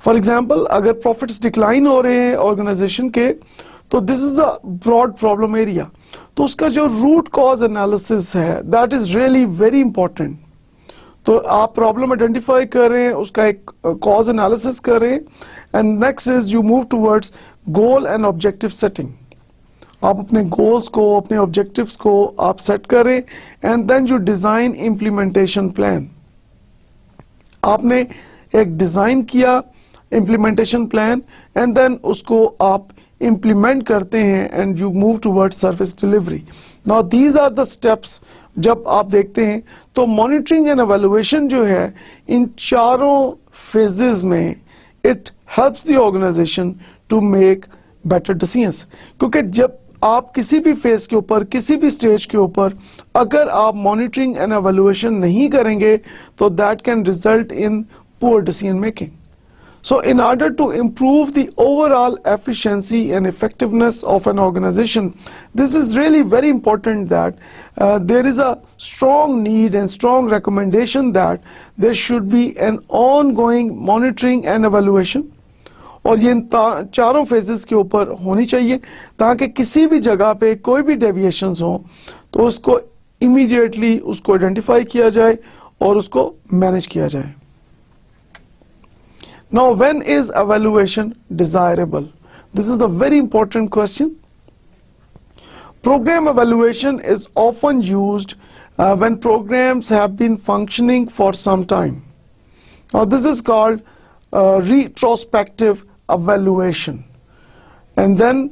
फॉर एग्जाम्पल अगर प्रॉफिट्स डिक्लाइन हो रहे हैं ऑर्गेनाइजेशन के तो this is a broad problem area. तो उसका जो रूट कॉज एनालिसिस है that is really very important. तो आप प्रॉब्लम आइडेंटिफाई कर रहे हैं, उसका एक कॉज एनालिसिस कर रहे हैं, and next is you move towards goal and objective setting. आप अपने गोल्स को, अपने ऑब्जेक्टिव्स को आप सेट करें, and then you design implementation plan. आपने एक डिजाइन किया इम्प्लीमेंटेशन प्लान, एंड देन उसको आप इम्प्लीमेंट करते हैं, and you move toward service delivery. Now these are the steps. जब आप देखते हैं तो मॉनिटरिंग एंड एवेल्युएशन जो है इन चारों फेजेस में it helps the organisation to make better decisions. क्योंकि जब आप किसी भी फेज के ऊपर, किसी भी स्टेज के ऊपर अगर आप मॉनिटरिंग एंड एवेल्युएशन नहीं करेंगे तो that can result in poor decision making. So in order to improve the overall efficiency and effectiveness of an organization, this is really very important that there is a strong need and strong recommendation that there should be an ongoing monitoring and evaluation. और ये चारों phases के ऊपर होनी चाहिए ताकि किसी भी जगह पे कोई भी डेविएशंस हो तो उसको इमीडिएटली उसको आइडेंटिफाई किया जाए और उसको मैनेज किया जाए. Now, when is evaluation desirable? This is a very important question. Program evaluation is often used when programs have been functioning for some time. Now this is called retrospective evaluation. And then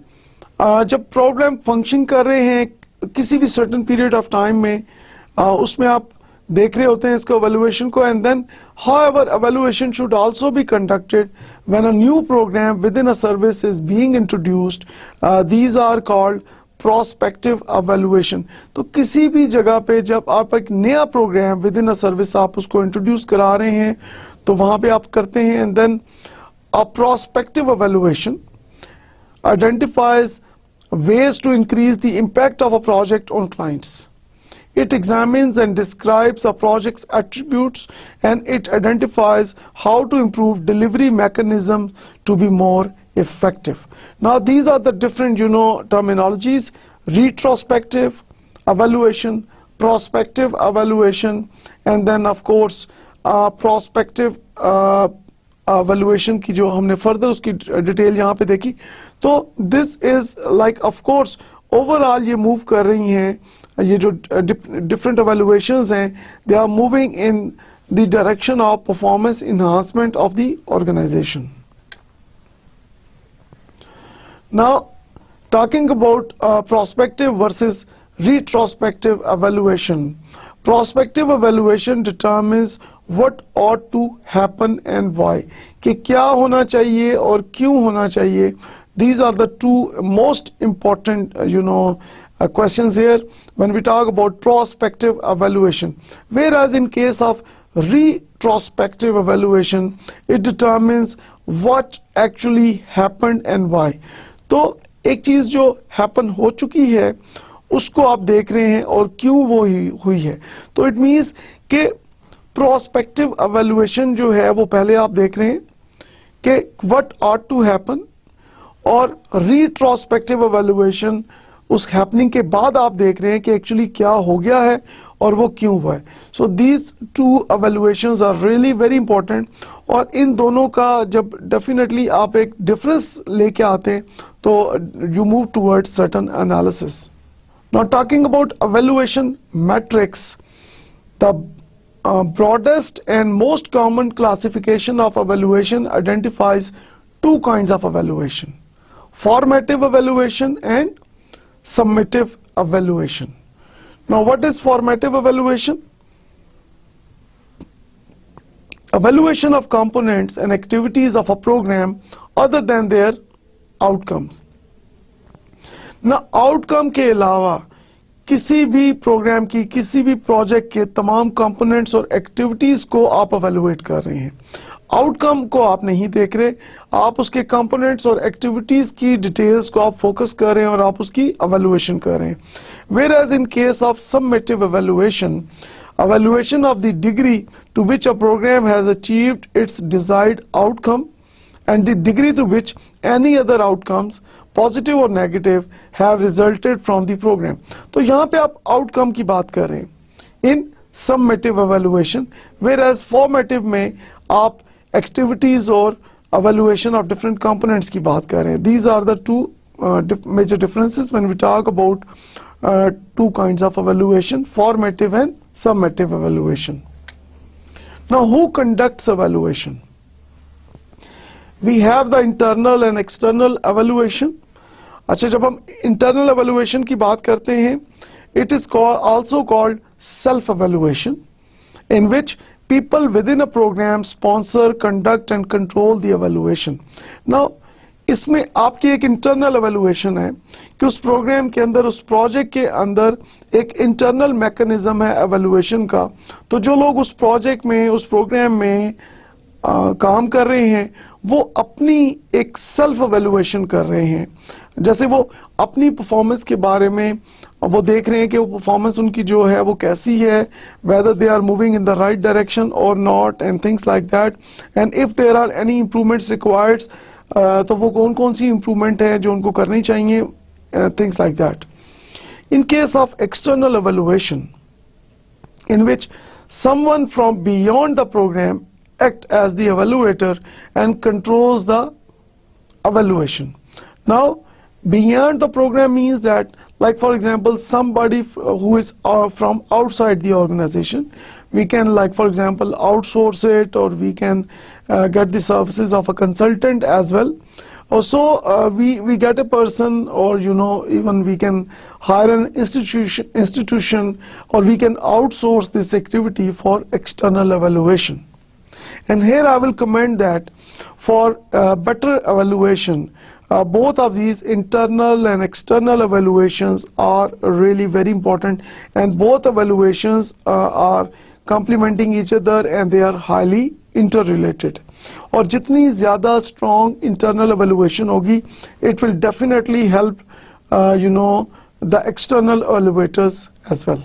जब program function कर रहे हैं किसी भी certain period of time में उसमें आप देख रहे होते हैं इसको evaluation को, and then however evaluation should also be conducted when a new program within a service is being introduced. These are called prospective evaluation. तो किसी भी जगह पे जब आप एक नया programme within a service आप उसको इंट्रोड्यूस करा रहे हैं तो वहां पे आप करते हैं. And then a prospective evaluation identifies ways to increase the impact of a project on clients. It examines and describes a project's attributes, and it identifies how to improve delivery mechanism to be more effective. Now these are the different terminologies: retrospective evaluation, prospective evaluation, and then of course prospective evaluation की जो हमने further उसकी detail यहाँ पे देखी. तो this is like of course overall ये move कर रही हैं, ये जो different evaluations हैं, they are moving in the direction of performance enhancement of the organization. Now talking about prospective versus retrospective evaluation. Prospective evaluation determines what ought to happen and why. कि क्या होना चाहिए और क्यों होना चाहिए. These are the two most important questions here when we talk about prospective evaluation. Whereas in case of retrospective evaluation, it determines what actually happened and why. तो एक चीज जो happen हो चुकी है उसको आप देख रहे हैं और क्यों वो हुई है. तो it means कि prospective evaluation जो है वो पहले आप देख रहे हैं कि what ought to happen, और retrospective evaluation उस happening के बाद आप देख रहे हैं कि actually क्या हो गया है और वो क्यों हुआ है. So these two evaluations are really very important. और इन दोनों का जब definitely आप एक difference लेके आते हैं तो you move towards certain analysis. Now talking about evaluation metrics, the broadest and most common classification of evaluation identifies two kinds of evaluation: formative evaluation and summative evaluation. Now what is formative evaluation? Evaluation of components and activities of a program other than their outcomes. Now outcome के अलावा किसी भी programme की किसी भी project के तमाम components और एक्टिविटीज को आप evaluate कर रहे हैं. आउटकम को आप नहीं देख रहे, आप उसके कंपोनेंट्स और एक्टिविटीज की डिटेल्स को आप फोकस कर रहे हैं और आप उसकी evaluation कर रहे हैं. Whereas in case of summative evaluation, evaluation of the degree to which a program has achieved its desired outcome and the degree to which any other outcomes, positive or negative, have resulted from the program. तो यहाँ पे आप outcome की बात कर रहे हैं in summative evaluation, whereas formative में आप activities और evaluation of different components की बात कर रहे हैं. These are the two major differences when we talk about two kinds of evaluation: formative and summative evaluation. Now who conducts evaluation? We have the internal and external evaluation. अच्छा, जब हम internal evaluation की बात करते हैं, it is also called self-evaluation, in which people within a program sponsor, conduct and control the evaluation. Now इसमें आपकी एक internal evaluation है कि उस program के अंदर, उस project के अंदर एक internal mechanism है evaluation का. तो जो लोग उस project में, उस program में काम कर रहे हैं वो अपनी एक सेल्फ एवेल्युएशन कर रहे हैं. जैसे वो अपनी परफॉर्मेंस के बारे में वो देख रहे हैं कि वो परफॉर्मेंस उनकी जो है वो कैसी है, whether they are moving in the right direction or not and things like that, and if there are any improvements required, तो वो कौन कौन सी improvement है जो उनको करनी चाहिए, things like that. In case of external evaluation, in which someone from beyond the program act as the evaluator and controls the evaluation. Now Beyond the program means that, like for example, somebody who is from outside the organization, we can, like for example, outsource it, or we can get the services of a consultant as well. Also, we get a person, or even we can hire an institution, or we can outsource this activity for external evaluation. And here I will comment that for better evaluation, both of these internal and external evaluations are really very important, and both evaluations are complementing each other, and they are highly interrelated. और जितनी ज़्यादा strong internal evaluation होगी, it will definitely help the external evaluators as well.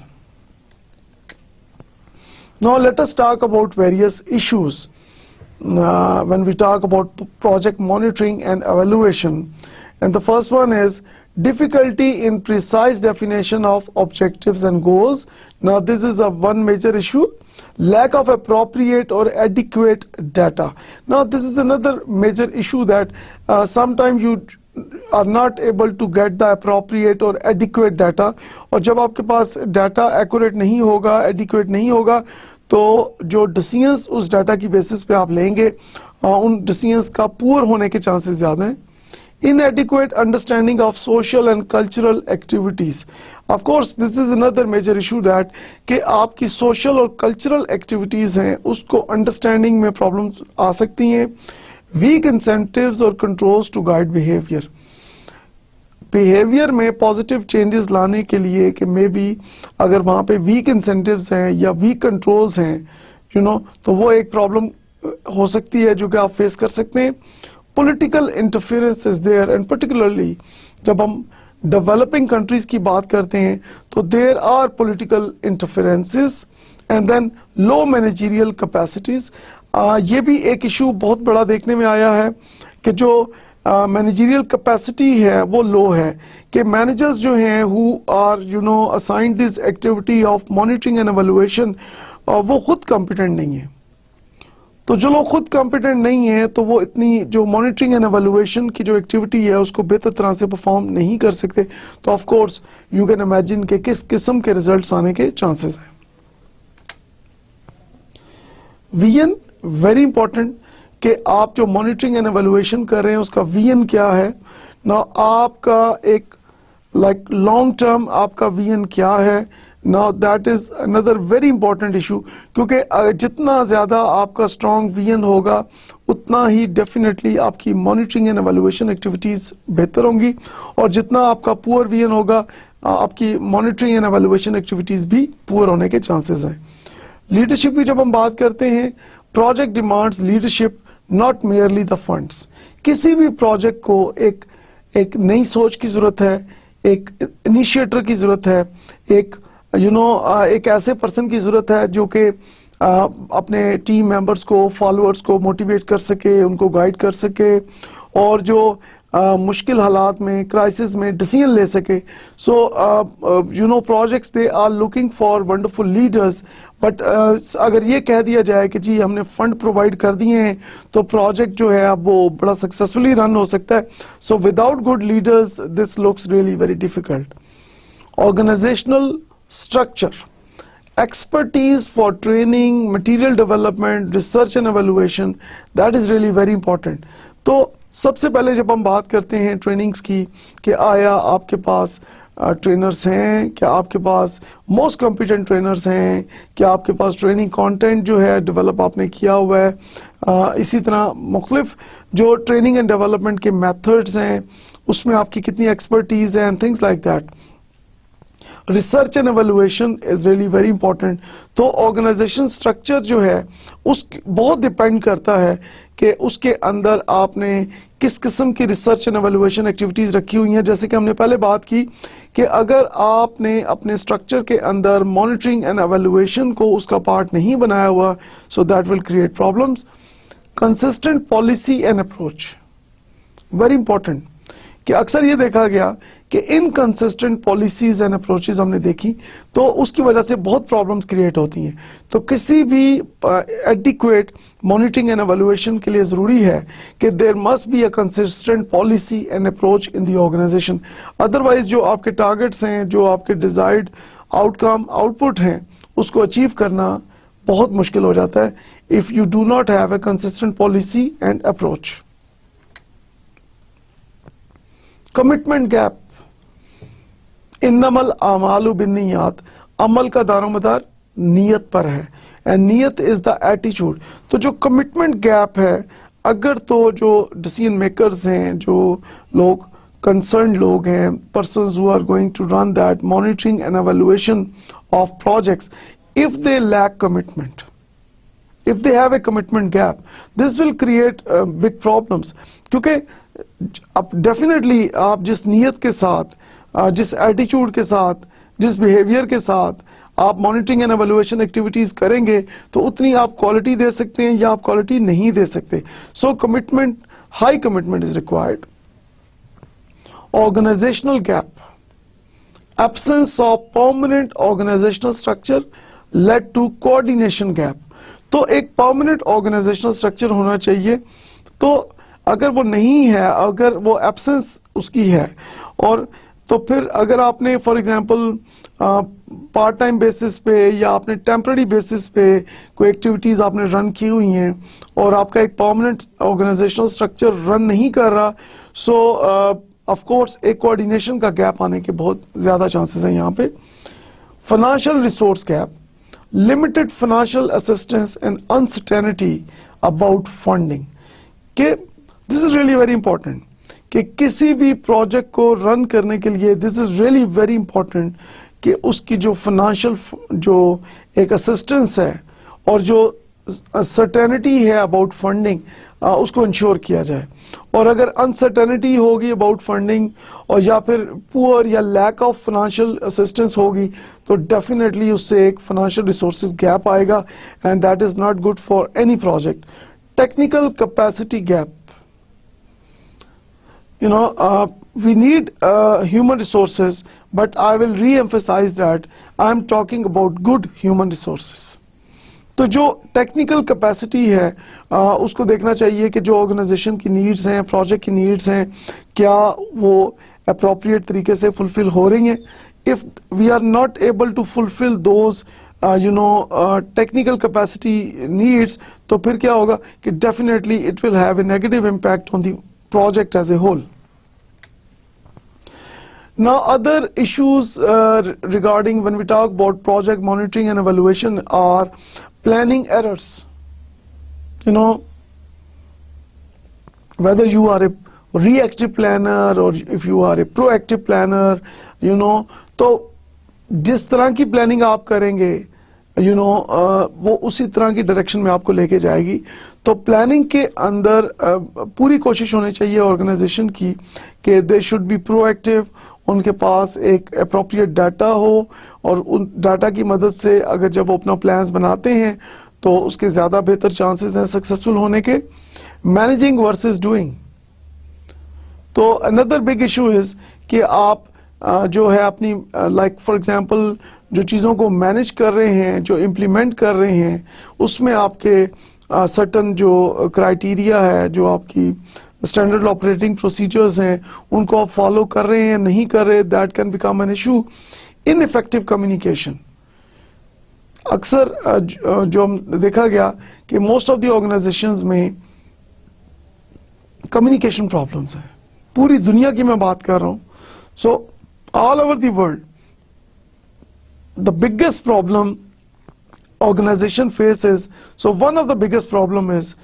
Now let us talk about various issues when we talk about project monitoring and evaluation. And the first one is difficulty in precise definition of objectives and goals. Now this is one major issue. Lack of appropriate or adequate data. Now this is another major issue, that sometimes you are not able to get the appropriate or adequate data. और जब आपके पास data accurate नहीं होगा, adequate नहीं होगा, तो जो decisions उस data की basis पे आप लेंगे, उन decisions का poor होने के chances ज़्यादा हैं. Inadequate understanding of social and cultural activities. Of course, this is another major issue, that कि आपकी social और cultural activities हैं, उसको understanding में problems आ सकती हैं. Weak incentives और controls to guide behavior. Behavior में positive changes लाने के लिए कि maybe अगर वहाँ पे weak incentives हैं या weak controls हैं, तो वो एक problem हो सकती है जो कि आप face कर सकते हैं. Political interference is there, and particularly जब हम developing countries की बात करते हैं, तो there are political interferences, and then low managerial capacities. ये भी एक issue बहुत बड़ा देखने में आया है कि जो managerial capacity है वो low है, कि managers जो हैं who are assigned this activity of monitoring and evaluation, वो खुद competent नहीं है. तो जो लोग खुद कॉम्पिटेंट नहीं है, तो वो इतनी जो मॉनिटरिंग एंड एवेल्युएशन की जो एक्टिविटी है उसको बेहतर तरह से परफॉर्म नहीं कर सकते. तो of course you can imagine कि किस किस्म के रिजल्ट्स आने के चांसेस हैं. विजन वेरी इंपॉर्टेंट, कि आप जो मॉनिटरिंग एंड एवेल्युएशन कर रहे हैं उसका विजन क्या है. ना आपका एक लॉन्ग टर्म आपका विजन क्या है. Now that is another very important issue, क्योंकि जितना ज़्यादा आपका strong vision होगा, उतना ही definitely आपकी monitoring and evaluation activities बेहतर होंगी, और जितना आपका poor vision होगा, आपकी monitoring and evaluation activities भी poor होने के chances हैं. Leadership की जब हम बात करते हैं, project demands leadership, not merely the funds. किसी भी project को एक नई सोच की ज़रूरत है, एक initiator की ज़रूरत है, एक ऐसे पर्सन की ज़रूरत है जो कि अपने टीम मेंबर्स को, फॉलोअर्स को मोटिवेट कर सके, उनको गाइड कर सके, और जो मुश्किल हालात में, क्राइसिस में डिसीजन ले सके. So projects they are looking for wonderful leaders, but अगर ये कह दिया जाए कि जी हमने फंड प्रोवाइड कर दिए हैं, तो प्रोजेक्ट जो है अब वो बड़ा सक्सेसफुली रन हो सकता है. So without good leaders this looks really very difficult. Organisational structure, expertise for training, material development, research and evaluation, that is really very important. तो सबसे पहले जब हम बात करते हैं ट्रेनिंग्स की, कि आया आपके पास ट्रेनर्स हैं, क्या आपके पास मोस्ट कॉम्पिटेंट ट्रेनर्स हैं, क्या आपके पास ट्रेनिंग कंटेंट जो है डेवलप आपने किया हुआ है, इसी तरह मुख्तलिफ जो ट्रेनिंग एंड डेवलपमेंट के मेथड्स हैं उसमें आपकी कितनी एक्सपर्टीज है, and things like that. Research and evaluation is really very important. तो ऑर्गेनाइजेशन स्ट्रक्चर जो है उस बहुत डिपेंड करता है कि उसके अंदर आपने किस किस्म की रिसर्च एंड एवेल्युएशन एक्टिविटीज रखी हुई हैं. जैसे कि हमने पहले बात की कि अगर आपने अपने स्ट्रक्चर के अंदर मॉनिटरिंग एंड एवेल्युएशन को उसका पार्ट नहीं बनाया हुआ, so that will create problems. Consistent policy and approach very important, कि अक्सर ये देखा गया कि इनकंसिस्टेंट पॉलिसीज एंड अप्रोचेस हमने देखी, तो उसकी वजह से बहुत प्रॉब्लम्स क्रिएट होती हैं। तो किसी भी एडिक्वेट मॉनिटरिंग एंड एवेल्युएशन के लिए ज़रूरी है कि there must be a consistent policy and approach in the organisation. Otherwise जो आपके टारगेट्स हैं, जो आपके डिजायर्ड आउटकम आउटपुट हैं, उसको अचीव करना बहुत मुश्किल हो जाता है if you do not have a consistent policy and approach. Commitment gap, इन्नमल आमालु बिन्नियात, अमल का दारोमदार नीयत पर है, एंड नीयत इज द एटीट्यूड। तो जो कमिटमेंट गैप है, अगर तो जो डिसीजन मेकर्स हैं, जो लोग concerned लोग हैं, persons who are going to run that monitoring and evaluation of projects, if they lack commitment, if they have a commitment gap, this will create big problems। क्योंकि अब डेफिनेटली आप जिस नीयत के साथ, जिस एटीट्यूड के साथ, जिस बिहेवियर के साथ आप मॉनिटरिंग एंड एवेल्युएशन एक्टिविटीज करेंगे, तो उतनी आप क्वालिटी दे सकते हैं या आप क्वालिटी नहीं दे सकते। So commitment, high commitment is required. Organizational gap, absence of permanent organizational structure led to coordination gap। तो एक permanent organizational structure होना चाहिए, तो अगर वो नहीं है, अगर वो absence उसकी है, और तो फिर अगर आपने for example part time basis पे या आपने टेम्पररी बेसिस पे कोई एक्टिविटीज आपने रन की हुई हैं और आपका एक परमानेंट ऑर्गेनाइजेशनल स्ट्रक्चर रन नहीं कर रहा, सो ऑफ कोर्स एक कोऑर्डिनेशन का गैप आने के बहुत ज्यादा चांसेस हैं यहाँ पे। Financial resource gap, limited financial assistance and uncertainty about funding. के this is really very important कि किसी भी प्रोजेक्ट को रन करने के लिए this is really very important कि उसकी जो फाइनेंशियल जो एक असिस्टेंस है और जो सर्टेनिटी है अबाउट फंडिंग, उसको इंश्योर किया जाए। और अगर अनसर्टेनिटी होगी अबाउट फंडिंग और या फिर पुअर या लैक ऑफ फाइनेंशियल असिस्टेंस होगी, तो डेफिनेटली उससे एक फाइनेंशियल रिसोर्सेज गैप आएगा, and that is not good for any project. Technical capacity gap, you know, we need human resources, but I will re-emphasize that I am talking about good human resources। तो जो technical capacity है, उसको देखना चाहिए कि जो organisation की needs हैं, प्रोजेक्ट की नीड्स हैं, क्या वो अप्रोप्रिएट तरीके से फुलफिल हो रही हैं। If we are not able to fulfil those technical capacity needs, तो फिर क्या होगा कि definitely it will have a negative impact on the project as a whole। Now other issues regarding when we talk about project monitoring and evaluation are planning errors। You know, whether you are a reactive planner or if you are a proactive planner, you know, तो जिस तरह की planning आप करेंगे, you know, वो उसी तरह की डायरेक्शन में आपको लेके जाएगी। तो प्लानिंग के अंदर पूरी कोशिश होनी चाहिए ऑर्गेनाइजेशन की कि दे शुड बी प्रोएक्टिव, उनके पास एक अप्रोप्रिएट डाटा हो, और उन डाटा की मदद से अगर जब वो अपना प्लान्स बनाते हैं तो उसके ज़्यादा बेहतर चांसेस हैं सक्सेसफुल होने के। मैनेजिंग वर्सेस डूइंग, तो अनदर बिग इशू इज़ कि आप जो है अपनी लाइक फॉर एग्जांपल जो चीज़ों को मैनेज कर रहे हैं, जो इम्प्लीमेंट कर रहे हैं, उसमें आपके सर्टन जो क्राइटेरिया है, जो आपकी स्टैंडर्ड ऑपरेटिंग प्रोसीजर्स हैं, उनको आप फॉलो कर रहे हैं नहीं कर रहे, that can become an issue. Ineffective communication, अक्सर जो हम देखा गया कि मोस्ट ऑफ द ऑर्गेनाइजेशंस में कम्युनिकेशन प्रॉब्लम्स हैं, पूरी दुनिया की मैं बात कर रहा हूँ। So all over the world the biggest problem organization faces, so one of the biggest problem is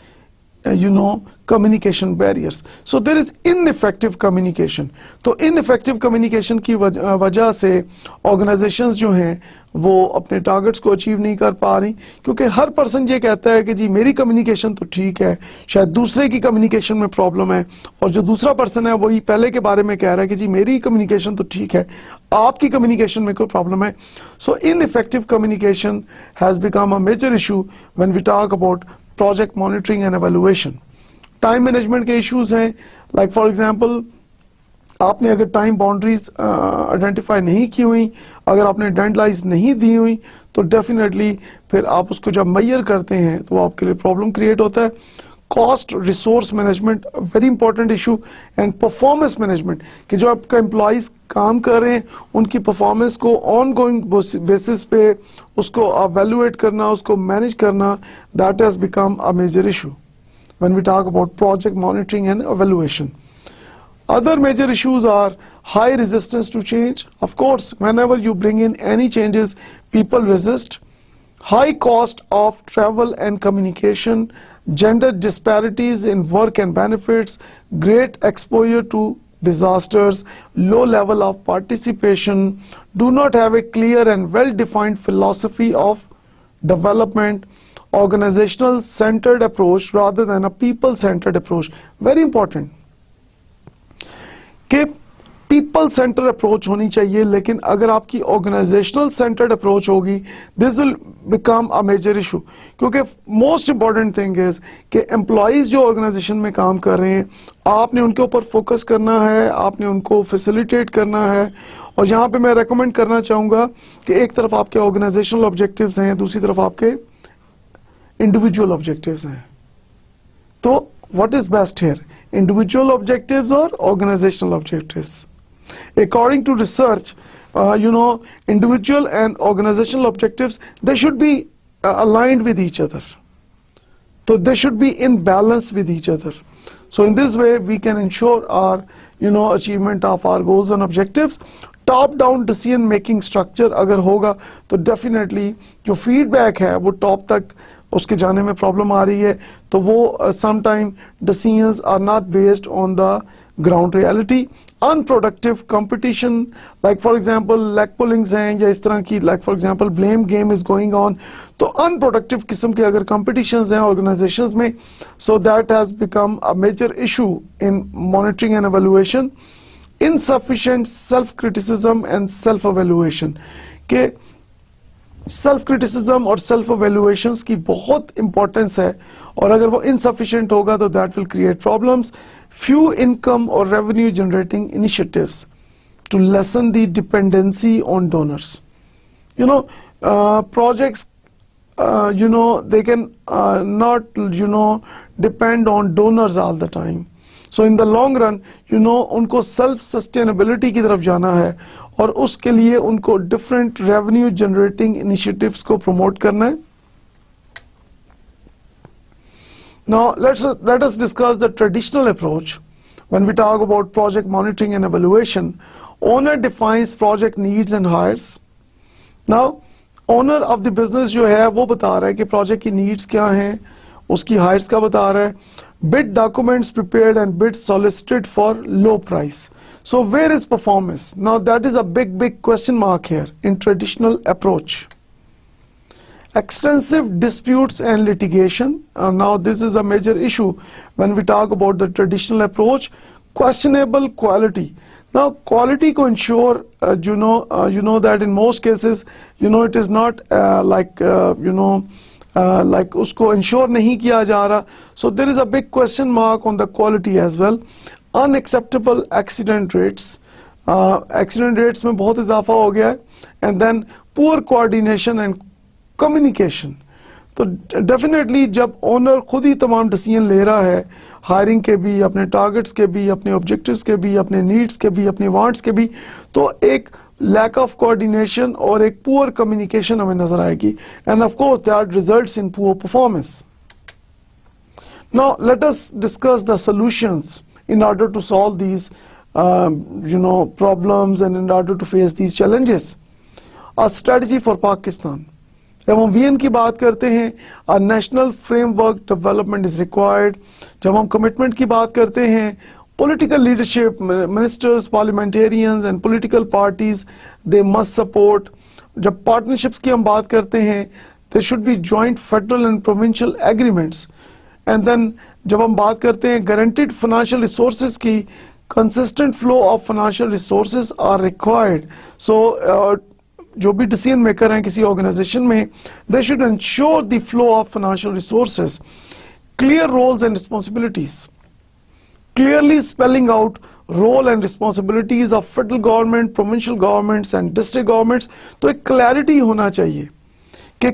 you know, communication barriers। so there is ineffective communication। तो ineffective communication की वजह से organizations जो हैं वो अपने टारगेट्स को अचीव नहीं कर पा रही, क्योंकि हर पर्सन ये कहता है कि जी मेरी कम्युनिकेशन तो ठीक है, शायद दूसरे की कम्युनिकेशन में प्रॉब्लम है, और जो दूसरा पर्सन है वही पहले के बारे में कह रहा है कि जी मेरी कम्युनिकेशन तो ठीक है, आपकी कम्युनिकेशन में कोई प्रॉब्लम है। So ineffective communication has become a major issue when we talk about project monitoring and evaluation. Time management के इश्यूज हैं, लाइक फॉर एग्जांपल आपने अगर टाइम बाउंड्रीज आइडेंटिफाई नहीं की हुई, अगर आपने डेडलाइंस नहीं दी हुई, तो डेफिनेटली फिर आप उसको जब मेजर करते हैं तो आपके लिए प्रॉब्लम क्रिएट होता है। Cost resource management very important issue, and performance management, कि जो आपका एम्प्लॉयज काम कर रहे हैं उनकी परफॉर्मेंस को ऑन गोइंग बेसिस पे उसको एवेलुएट करना, उसको मैनेज करना, that has become a major issue when we talk about project monitoring and evaluation. Other major issues are high resistance to change. Of course, whenever you bring in any changes, people resist. High cost of travel and communication, gender disparities in work and benefits, great exposure to disasters, low level of participation, do not have a clear and well-defined philosophy of development, organizational centered approach rather than a people centered approach. Very important. कि people centre approach होनी चाहिए, लेकिन अगर आपकी organisational centred approach होगी, this will become a major issue. क्योंकि most important thing is कि employees जो ऑर्गेनाइजेशन में काम कर रहे हैं, आपने उनके ऊपर फोकस करना है, आपने उनको फैसिलिटेट करना है. और यहाँ पे मैं रेकमेंड करना चाहूँगा कि एक तरफ आपके ऑर्गेनाइजेशनल ऑब्जेक्टिव्स हैं, दूसरी तरफ आपके इंडिविजुअल ऑब्जेक्टिव्स हैं. तो what is best here, individual objectives or organizational objectives? According to research, individual and organizational objectives, they should be aligned with each other, so they should be in balance with each other. So in this way we can ensure our achievement of our goals and objectives. Top down decision making structure अगर होगा तो definitely जो feedback है वो top तक उसके जाने में प्रॉब्लम आ रही है, तो वो sometime decisions are not based on the ground reality. Unproductive competition, like for example leg pullings हैं या इस तरह की, like for example blame game is going on, तो अनप्रोडक्टिव किस्म के अगर कंपटीशंस हैं ऑर्गेनाइजेशंस में, so that has become a major issue in monitoring and evaluation. insufficient self criticism and self evaluation, के सेल्फ क्रिटिसिज्म और सेल्फ एवेल्युएशंस की बहुत इंपॉर्टेंस है, और अगर वो इनसफिशिएंट होगा तो that will create problems. Few income और revenue generating initiatives to lessen the dependency on donors. projects they can not depend on donors all the time. So in the long run उनको self sustainability की तरफ जाना है, और उसके लिए उनको different revenue generating initiatives को promote करना है. Now let us discuss the traditional approach. When we talk about project monitoring and evaluation, owner defines project needs and hires. Now owner of the business जो है वो बता रहा है कि project की needs क्या हैं, उसकी hires का बता रहा है. Bid documents prepared and bids solicited for low price. So where is performance? Now that is a big question mark here in traditional approach. Extensive disputes and litigation. Now this is a major issue when we talk about the traditional approach. Questionable quality. Now quality को ensure that in most cases it is not like उसको ensure नहीं किया जा रहा. So there is a big question mark on the quality as well. Unacceptable accident rates. Accident rates में बहुत इजाफा हो गया है. And then poor coordination and communication. तो डेफिनेटली जब ओनर खुद ही तमाम डिसीजन ले रहा है, हायरिंग के भी, अपने टारगेट्स के भी, अपने ऑब्जेक्टिव्स के भी, अपने नीड्स के भी, अपने वांट्स के भी, तो एक लैक ऑफ कोऑर्डिनेशन और एक पुअर कम्युनिकेशन हमें नजर आएगी. And of course that results in poor performance. Now let us discuss the solutions in order to solve these problems and in order to face these challenges. A strategy for Pakistan. जब हम VN की बात करते हैं, a national framework development is required. जब हम commitment की बात करते हैं, political leadership, ministers, parliamentarians and political parties, they must support. जब partnerships की हम बात करते हैं, there should be joint federal and provincial agreements. And then जब हम बात करते हैं guaranteed financial resources की, consistent flow of financial resources are required. So जो भी decision maker हैं किसी organization में, they should ensure the flow of financial resources. Clear roles and responsibilities. clearly spelling out role and responsibilities of federal government, provincial governments and district governments. तो एक clarity होना चाहिए कि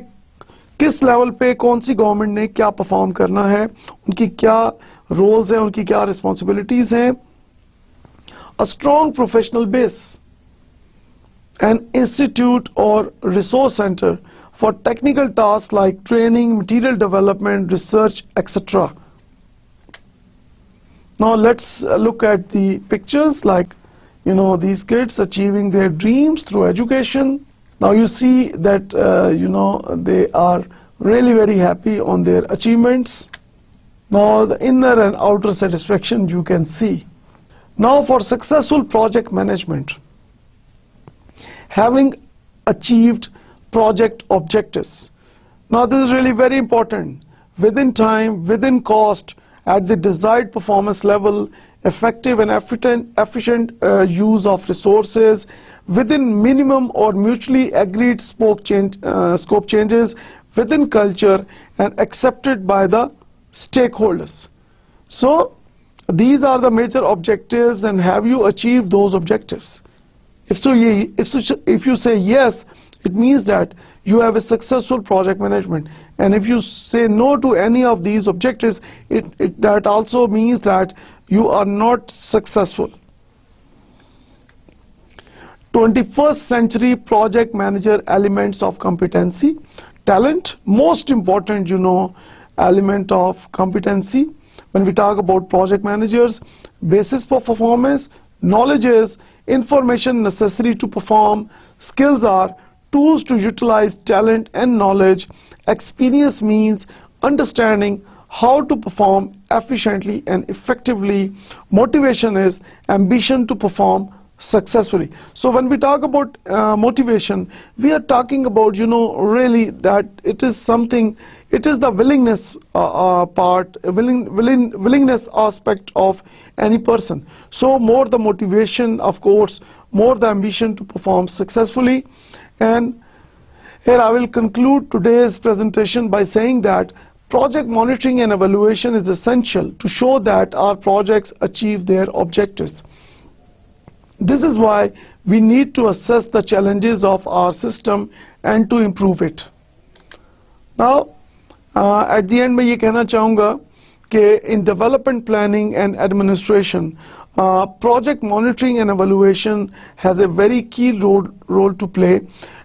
किस लेवल पे कौन सी गवर्नमेंट ने क्या परफॉर्म करना है, उनकी क्या रोल्स हैं, उनकी क्या रिस्पॉन्सिबिलिटीज हैं. A strong professional base, an institute or resource center for technical tasks like training, material development, research, etc. Now let's look at the pictures, like these kids achieving their dreams through education. Now you see that they are really very happy on their achievements. Now the inner and outer satisfaction you can see. Now for successful project management, having achieved project objectives. Now this is really very important. Within time, within cost, at the desired performance level, effective and efficient use of resources, within minimum or mutually agreed scope changes, within culture and accepted by the stakeholders. So these are the major objectives, and have you achieved those objectives? If you say yes, it means that you have a successful project management. And if you say no to any of these objectives, that also means that you are not successful. 21st century project manager elements of competency. Talent, most important element of competency. When we talk about project managers, basis for performance, knowledge is information necessary to perform, skills are tools to utilize talent and knowledge, experience means understanding how to perform efficiently and effectively, motivation is ambition to perform successfully. So when we talk about motivation, we are talking about really that it is the willingness willingness aspect of any person. So more the motivation, of course, more the ambition to perform successfully. And here I will conclude today's presentation by saying that project monitoring and evaluation is essential to show that our projects achieve their objectives. This is why we need to assess the challenges of our system and to improve it. Now, at the end, मैं ये कहना चाहूँगा कि in development planning and administration, project monitoring and evaluation has a very key role to play,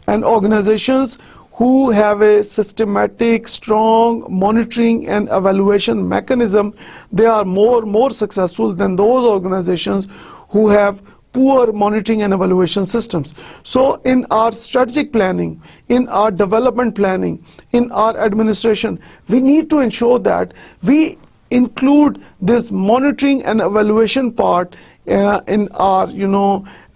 and organizations who have a systematic, strong monitoring and evaluation mechanism, they are more successful than those organizations who have poor monitoring and evaluation systems. So in our strategic planning, in our development planning, in our administration, we need to ensure that we include this monitoring and evaluation part in our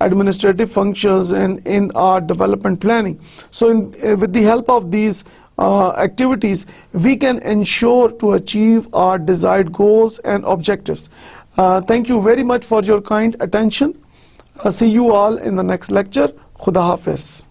administrative functions and in our development planning. So with the help of these activities, we can ensure to achieve our desired goals and objectives. Thank you very much for your kind attention. See you all in the next lecture. Khuda Hafiz.